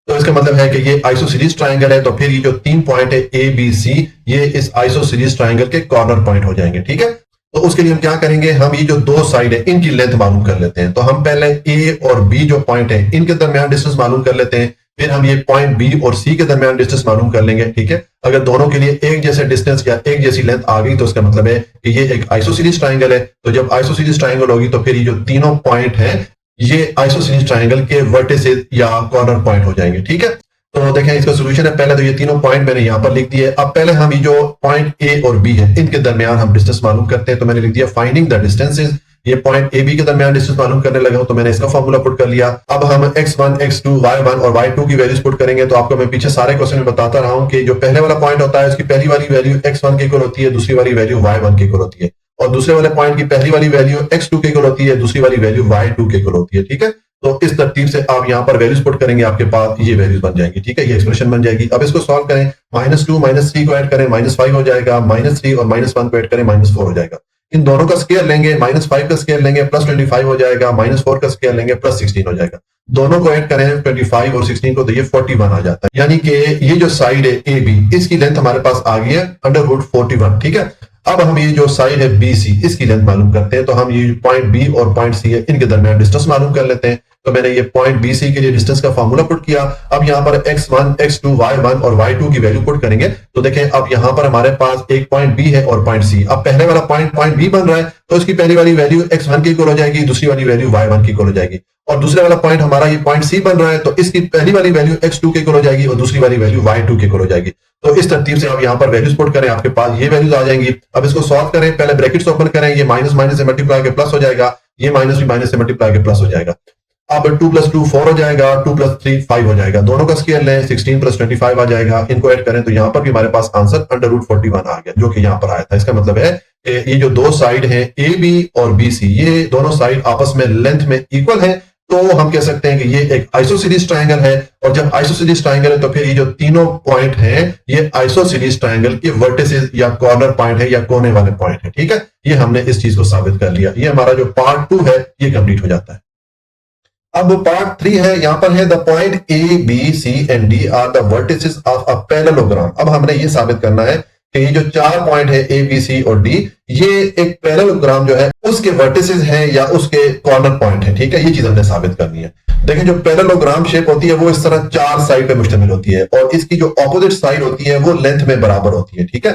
तो इसका मतलब है कि ये आइसोसेलेस ट्राइंगल है। तो फिर ये जो 3 पॉइंट है ए बी सी ये इस आइसोसेलेस ट्राइंगल के कॉर्नर पॉइंट हो जाएंगे। ठीक है, तो उसके लिए हम क्या करेंगे, हम ये जो 2 साइड है इनकी लेंथ मालूम कर लेते हैं। तो हम पहले ए और बी जो पॉइंट है इनके दरमियान डिस्टेंस मालूम कर लेते हैं। फिर हम ये पॉइंट बी और सी के दरमियान डिस्टेंस मालूम कर लेंगे, ठीक है। अगर दोनों के लिए एक जैसे डिस्टेंस या एक जैसी लेंथ आ गई तो उसका मतलब है कि ये एक आइसोसीलिस ट्राइंगल है। तो जब आइसोसीलिस ट्राइंगल होगी तो फिर ये जो तीनों पॉइंट हैं ये आइसोसीलिस ट्राइंगल के वर्टिसेस या कॉर्नर पॉइंट हो जाएंगे, ठीक है। तो देखें इसका सोल्यूशन है, पहले तो ये तीनों पॉइंट मैंने यहां पर लिख दिए। अब पहले हम ये जो पॉइंट ए और बी है इनके दरमियान हम डिस्टेंस मालूम करते हैं। तो मैंने लिख दिया फाइंडिंग द डिस्टेंसेस। ये पॉइंट ए बी के दरमियान डिस्टेंस मालूम करने लगा हूं तो मैंने इसका फॉर्मूला पुट कर लिया। अब हम x1 x2 y1 और y2 की वैल्यूज पुट करेंगे। तो आपको मैं पीछे सारे क्वेश्चन में बताता रहा हूं कि जो पहले वाला पॉइंट होता है उसकी पहली वाली वैल्यू x1 के इक्वल होती है, दूसरी वाली वैल्यू y1 के इक्वल होती है, और दूसरे वाले पॉइंट की पहली वाली वैल्यू x2 के इक्वल होती है, दूसरी वाली वैल्यू y2 के इक्वल होती है, ठीक है। तो इस तरतीब से आप यहाँ पर वैल्यूज पुट करेंगे, आपके पास ये वैल्यूज बन जाएंगी, ठीक है, ये एक्सप्रेशन बन जाएगी। अब इसको सॉल्व करें, -2 -3 को ऐड करें -5 हो जाएगा, -3 और -1 को ऐड करें -4 हो जाएगा। इन दोनों का स्केयर लेंगे, -5 का स्केयर लेंगे +25 हो जाएगा, -4 का स्केयर लेंगे +16 हो जाएगा। दोनों को ऐड करें 25 और 16 को तो ये 41 आ जाता है। यानी कि ये जो साइड है ए बी इसकी लेंथ हमारे पास आ गई है √41, ठीक है। अब हम ये जो साइड है बी सी इसकी लेंथ मालूम करते हैं। तो हम ये पॉइंट बी और पॉइंट सी है इनके दरमियान डिस्टेंस मालूम कर लेते हैं। तो मैंने ये पॉइंट बी सी के लिए डिस्टेंस का फार्मूला पुट किया। अब यहाँ पर x1 x2 y1 और y2 की वैल्यू पुट करेंगे। तो देखें अब यहाँ पर हमारे पास एक पॉइंट बी है और पॉइंट सी। अब पहले वाला पॉइंट बी बन रहा है तो उसकी पहली वाली वैल्यू x1 की इक्वल हो जाएगी, दूसरी वाली वैल्यू y1 की इक्वल हो जाएगी। और दूसरे वाला पॉइंट हमारा ये पॉइंट सी बन रहा है तो इसकी पहली वाली वैल्यू x2 के इक्वल हो जाएगी और दूसरी वाली वैल्यू y2 के इक्वल हो जाएगी। तो इस तरतीब से आप यहाँ पर वैल्यूज पुट करें, आपके पास ये वैल्यूज आ जाएंगी। अब इसको सॉल्व करें, पहले ब्रैकेट्स ओपन करें, ये माइनस माइनस से मल्टीप्लाई के प्लस हो जाएगा, ये माइनस भी माइनस से मल्टीप्लाई के प्लस हो जाएगा। अब 2 + 2 4 हो जाएगा, 2 + 3 5 हो जाएगा। दोनों का स्केयर लें, 16 + 25 आ जाएगा। इनको ऐड करें तो यहाँ पर भी हमारे पास आंसर √41 आ गया, जो कि यहाँ पर आया था। इसका मतलब है कि ये जो दो साइड हैं ए बी और बी सी, ये दोनों साइड आपस में लेंथ में इक्वल है। तो हम कह सकते हैं कि ये एक आइसोसीलिस ट्रायंगल है। और जब आइसोसीलिस ट्रायंगल है तो फिर ये जो तीनों पॉइंट हैं ये आइसोसीलिस ट्रायंगल के वर्टिसेस या कॉर्नर पॉइंट है या कोने वाले पॉइंट है, ठीक है। ये हमने इस चीज को साबित कर लिया। ये हमारा जो पार्ट 2 है ये कंप्लीट हो जाता है। अब पार्ट 3 है, यहां पर है the point A B C and D are the vertices of a parallelogram. अब हमने ये साबित करना है कि ये जो 4 पॉइंट है ए बी सी और डी ये एक पैरेललोग्राम जो है उसके वर्टिसेस हैं या उसके कॉर्नर पॉइंट है, ठीक है। ये चीज हमने साबित करनी है। देखिए जो पैरेललोग्राम शेप होती है वो इस तरह 4 साइड पे मुश्तमिल होती है और इसकी जो ऑपोजिट साइड होती है वो लेंथ में बराबर होती है, ठीक है।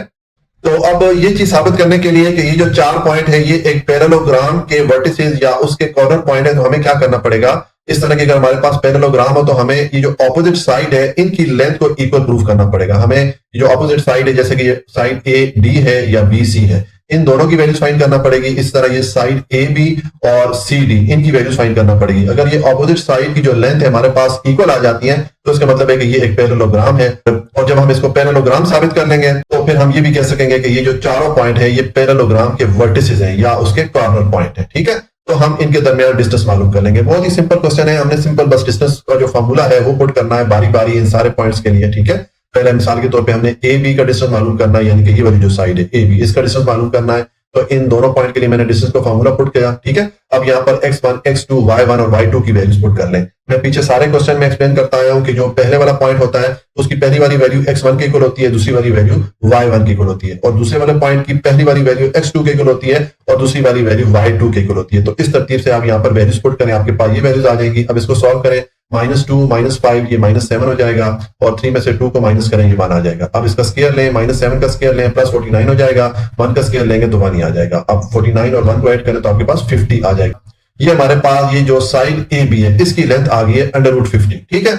तो अब ये चीज साबित करने के लिए कि ये जो 4 पॉइंट है ये एक पैरेललोग्राम के वर्टिसेस या उसके कॉर्नर पॉइंट है, तो हमें क्या करना पड़ेगा, इस तरह के अगर हमारे पास पैरेललोग्राम हो तो हमें ये जो ऑपोजिट साइड है इनकी लेंथ को इक्वल प्रूफ करना पड़ेगा। हमें ये जो ऑपोजिट साइड है जैसे कि ये साइड ए डी है या बी सी है, इन दोनों की वैल्यूज फाइंड करना पड़ेगी। इस तरह ये साइड ए बी और सी डी इनकी वैल्यूज फाइंड करना पड़ेगी। अगर ये ऑपोजिट साइड की जो लेंथ है हमारे पास इक्वल आ जाती है तो इसका मतलब है कि ये एक पैरेललोग्राम है। और जब हम इसको पैरेललोग्राम साबित कर लेंगे तो फिर हम ये भी कह सकेंगे कि ये जो चारों पॉइंट है ये पैरेललोग्राम के वर्टिसेस हैं या उसके कॉर्नर पॉइंट है, ठीक है। तो हम इनके दरमियान डिस्टेंस मालूम कर लेंगे। बहुत ही सिंपल क्वेश्चन है। हमने सिंपल बस डिस्टेंस का जो फॉर्मूला है वो पुट करना है बारी बारी इन सारे पॉइंट्स के लिए, ठीक है। पहले मिसाल के तौर पे हमने ए बी का डिस्टेंस मालूम करना है, यानी कि ये वाली जो साइड है ए बी इसका डिस्टेंस मालूम करना है। तो इन दोनों पॉइंट के लिए मैंने डिस्टेंस का फॉर्मूला पुट किया, ठीक है। अब यहाँ पर x1 x2 y1 और y2 की वैल्यूज पुट कर लें। मैं पीछे सारे क्वेश्चन में एक्सप्लेन करता आया हूं कि जो पहले वाला पॉइंट होता है उसकी पहली वाली वैल्यू x1 के इक्वल होती है, दूसरी वाली वैल्यू y1 के इक्वल होती है, और दूसरे वाले पॉइंट की पहली वाली वैल्यू x2 के इक्वल होती है और दूसरी वाली वैल्यू y2 के इक्वल होती है। तो इस तरतीब से आप यहाँ पर वैल्यूज पुट करें, आपके पास ये वैल्यूज आ जाएंगी। अब इसको सॉल्व करें, -2 -5 ये -7 हो जाएगा और 3 में से 2 को माइनस करें ये 1 आ जाएगा। अब इसका स्केयर लें, -7 का स्केयर लें +49 हो जाएगा, 1 का स्केयर लेंगे तो 1 ही आ जाएगा। अब 49 और 1 को ऐड करें तो आपके पास 50 आ जाएगा। ये हमारे पास ये जो साइड ए बी है इसकी लेंथ आ गई है √50, ठीक है।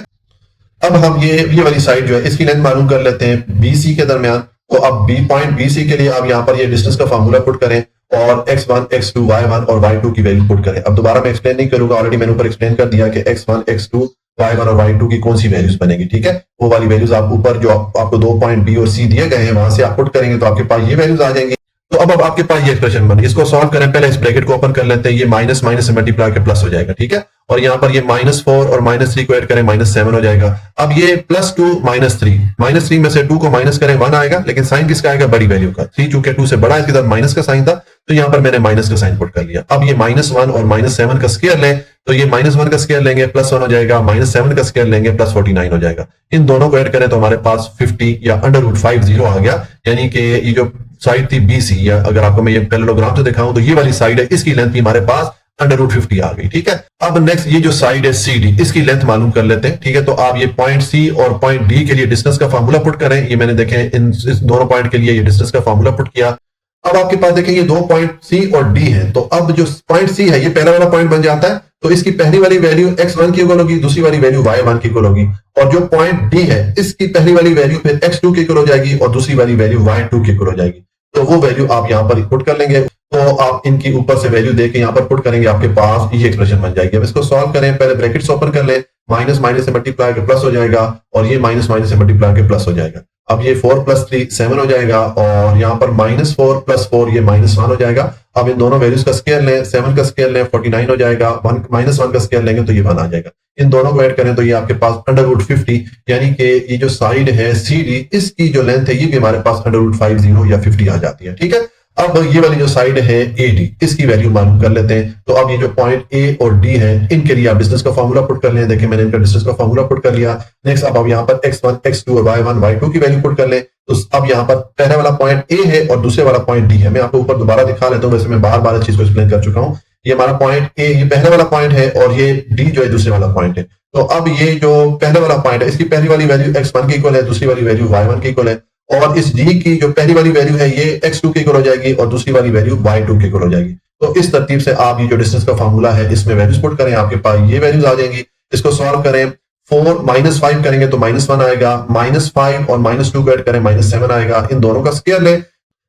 अब हम ये वाली साइड जो है इसकी लेंथ मालूम कर लेते हैं बी सी के दरमियान। तो अब बी पॉइंट बी सी के लिए आप यहाँ पर ये डिस्टेंस का फॉर्मूला पुट करें और x1 x2 y1 और y2 की वैल्यू पुट करें। अब दोबारा मैं एक्सप्लेन नहीं करूंगा, ऑलरेडी मैंने ऊपर एक्सप्लेन कर दिया कि x1 x2 y1 और y2 की कौन सी वैल्यूज बनेगी, ठीक है। वो वाली वैल्यूज आप ऊपर जो आपको 2 पॉइंट बी और सी दिए गए हैं वहां से आप पुट करेंगे तो आपके पास ये वैल्यूज आ जाएंगी। तो अब आपके पास ये एक्सप्रेशन बनी, इसको सॉल्व करें। पहले इस ब्रैकेट को ओपन कर लेते हैं, ये माइनस माइनस से मल्टीप्लाई के प्लस हो जाएगा, ठीक है। और यहाँ पर ये -4 और -3 को ऐड करें -7 हो जाएगा। अब ये +2 -3 में से 2 को माइनस करें 1 आएगा, लेकिन साइन किसका आएगा, बड़ी वैल्यू का। 3 चूंकि 2 से बड़ा है इसके साथ माइनस का साइन था तो यहाँ पर मैंने माइनस का साइन पुट कर लिया। अब ये -1 और -7 का स्केयर लें तो ये -1 का स्केयर लेंगे +1 हो जाएगा, -7 का स्केयर लेंगे +49 हो जाएगा। इन दोनों को ऐड करें तो हमारे पास 50 या √50 आ गया। यानी कि ये जो साइड थी बी सी, या अगर आपको मैं ये पैरेललोग्राम से दिखाऊं तो ये वाली साइड है इसकी लेंथ भी हमारे पास √50 आ गई। ठीक है, अब नेक्स्ट ये जो साइड है CD, इसकी लेंथ मालूम कर लेते हैं। ठीक है, तो आप ये पॉइंट C और पॉइंट D के लिए डिस्टेंस का फार्मूला पुट करें। ये मैंने देखें इस दोनों पॉइंट के लिए ये डिस्टेंस का फार्मूला पुट किया। अब आपके पास देखें ये दो पॉइंट C और D है, तो अब जो पॉइंट C है ये पहला वाला पॉइंट बन जाता है, तो इसकी पहली वाली वैल्यू x1 की इक्वल होगी, दूसरी वाली वैल्यू y1 की इक्वल होगी। और जो पॉइंट D है इसकी पहली वाली वैल्यू फिर x2 की इक्वल हो जाएगी और दूसरी वाली वैल्यू y2 की इक्वल हो जाएगी। तो वो वैल्यू आप यहाँ पर पुट कर लेंगे, तो आप इनकी ऊपर से वैल्यू देके यहाँ पर पुट करेंगे, आपके पास ये एक्सप्रेशन बन जाएगी। अब इसको सॉल्व करें, पहले ब्रैकेट्स ओपन कर ले, माइनस माइनस से मल्टीप्लाई के प्लस हो जाएगा और ये माइनस माइनस से मल्टीप्लाई के प्लस हो जाएगा। अब ये 4 + 3 7 हो जाएगा और यहाँ पर -4 + 4 ये -1 हो जाएगा। अब इन दोनों वैल्यूज का स्क्वायर लें, 7 का स्क्वायर लें 49 हो जाएगा, -1 का स्क्वायर लेंगे तो ये 1 आ जाएगा। इन दोनों को ऐड करें तो ये आपके पास √50, यानी कि ये जो साइड है CD इसकी जो लेंथ है ये भी हमारे पास √50 या 50 आ जाती है। ठीक है, अब ये वाली जो साइड है AD, इसकी वैल्यू मालूम कर लेते हैं। तो अब ये जो पॉइंट A और D है इनके लिए आप डिस्टेंस का फार्मूला पुट कर लें। देखिए मैंने इनका डिस्टेंस का फार्मूला पुट कर लिया। नेक्स्ट अब आप यहाँ पर x1, x2 और y1, y2 की वैल्यू पुट कर लें। तो अब यहाँ पर पहला वाला पॉइंट A है और दूसरे वाला पॉइंट D है। मैं आपको ऊपर दोबारा दिखा लेता हूँ, वैसे मैं बार बार इस चीज को एक्सप्लेन कर चुका हूँ। ये हमारा पॉइंट A ये पहला वाला पॉइंट है और ये D जो है दूसरे वाला पॉइंट है। तो अब ये जो पहले वाला पॉइंट है इसकी पहली वाली वैल्यू x1 की इक्वल है, दूसरी वाली वैल्यू y1 की इक्वल है और इस D की जो पहली वाली वैल्यू है ये x2 की इक्वल हो जाएगी और दूसरी वाली वैल्यू y2 की इक्वल हो जाएगी। तो इस तरतीब से आप ये जो डिस्टेंस का फार्मूला है इसमें वैल्यूज पुट करें, आपके पास ये वैल्यूज आ जाएंगी। इसको सॉल्व करें, 4 -5 करेंगे तो -1 आएगा, -5 और -2 को ऐड करें -7 आएगा। इन दोनों का स्क्वायर लें,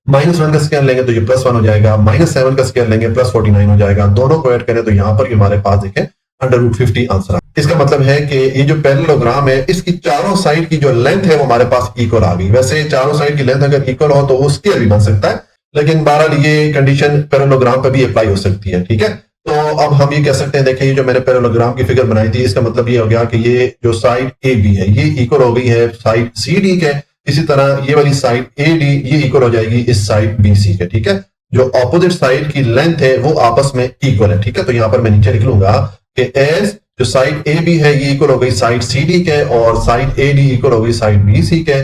-1 का स्क्वायर लेंगे तो ये +1 हो जाएगा, -7 का स्क्वायर लेंगे +49 हो जाएगा। दोनों को ऐड करें तो यहाँ पर हमारे पास देखें √50 आंसर। इसका मतलब है कि ये जो पैरेललोग्राम है इसकी चारों साइड की जो लेंथ है वो हमारे पास इक्वल आ गई। वैसे चारों साइड की लेंथ अगर इक्वल हो तो वो स्क्वायर भी बन सकता है, लेकिन बहरहाल ये कंडीशन पैरेललोग्राम पर भी अप्लाई हो सकती है। ठीक है, तो अब हम ये कह सकते हैं, देखिए ये जो मैंने पैरेललोग्राम की फिगर बनाई थी इसका मतलब ये हो गया कि ये जो साइड AB है ये इक्वल हो गई है साइड CD के। इसी तरह ये वाली साइड AD ये इक्वल हो जाएगी इस साइड BC के। ठीक है, जो ऑपोजिट साइड की लेंथ है वो आपस में इक्वल है। ठीक है, तो यहाँ पर मैं नीचे लिख लूंगा कि एज जो साइड AB है ये इक्वल हो गई साइड CD के और साइड AD इक्वल हो गई साइड BC के।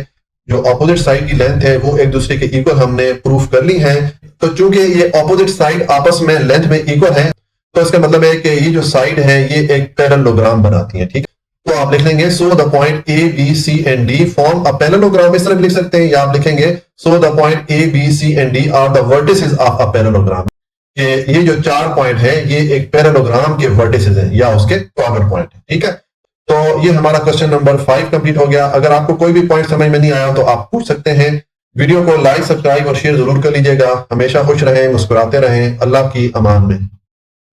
जो ऑपोजिट साइड की लेंथ है वो एक दूसरे के इक्वल हमने प्रूफ कर ली है। तो चूंकि ये ऑपोजिट साइड आपस में लेंथ में इक्वल है तो इसका मतलब है कि ये जो साइड है ये एक पैरेललोग्राम बनाती है। ठीक है, तो आप लिख लेंगे so the point A, B, C and D form a parallelogram, इस तरह भी लिख सकते हैं, या आप लिखेंगे so the point A, B, C and D are the vertices of a parallelogram. ये जो 4 पॉइंट है ये एक पैरेललोग्राम के वर्टिसेस हैं या उसके कॉर्नर पॉइंट है। ठीक है, तो ये हमारा क्वेश्चन नंबर 5 कंप्लीट हो गया। अगर आपको कोई भी पॉइंट समझ में नहीं आया तो आप पूछ सकते हैं। वीडियो को लाइक, सब्सक्राइब और शेयर जरूर कर लीजिएगा। हमेशा खुश रहें, मुस्कुराते रहें। अल्लाह की अमान में।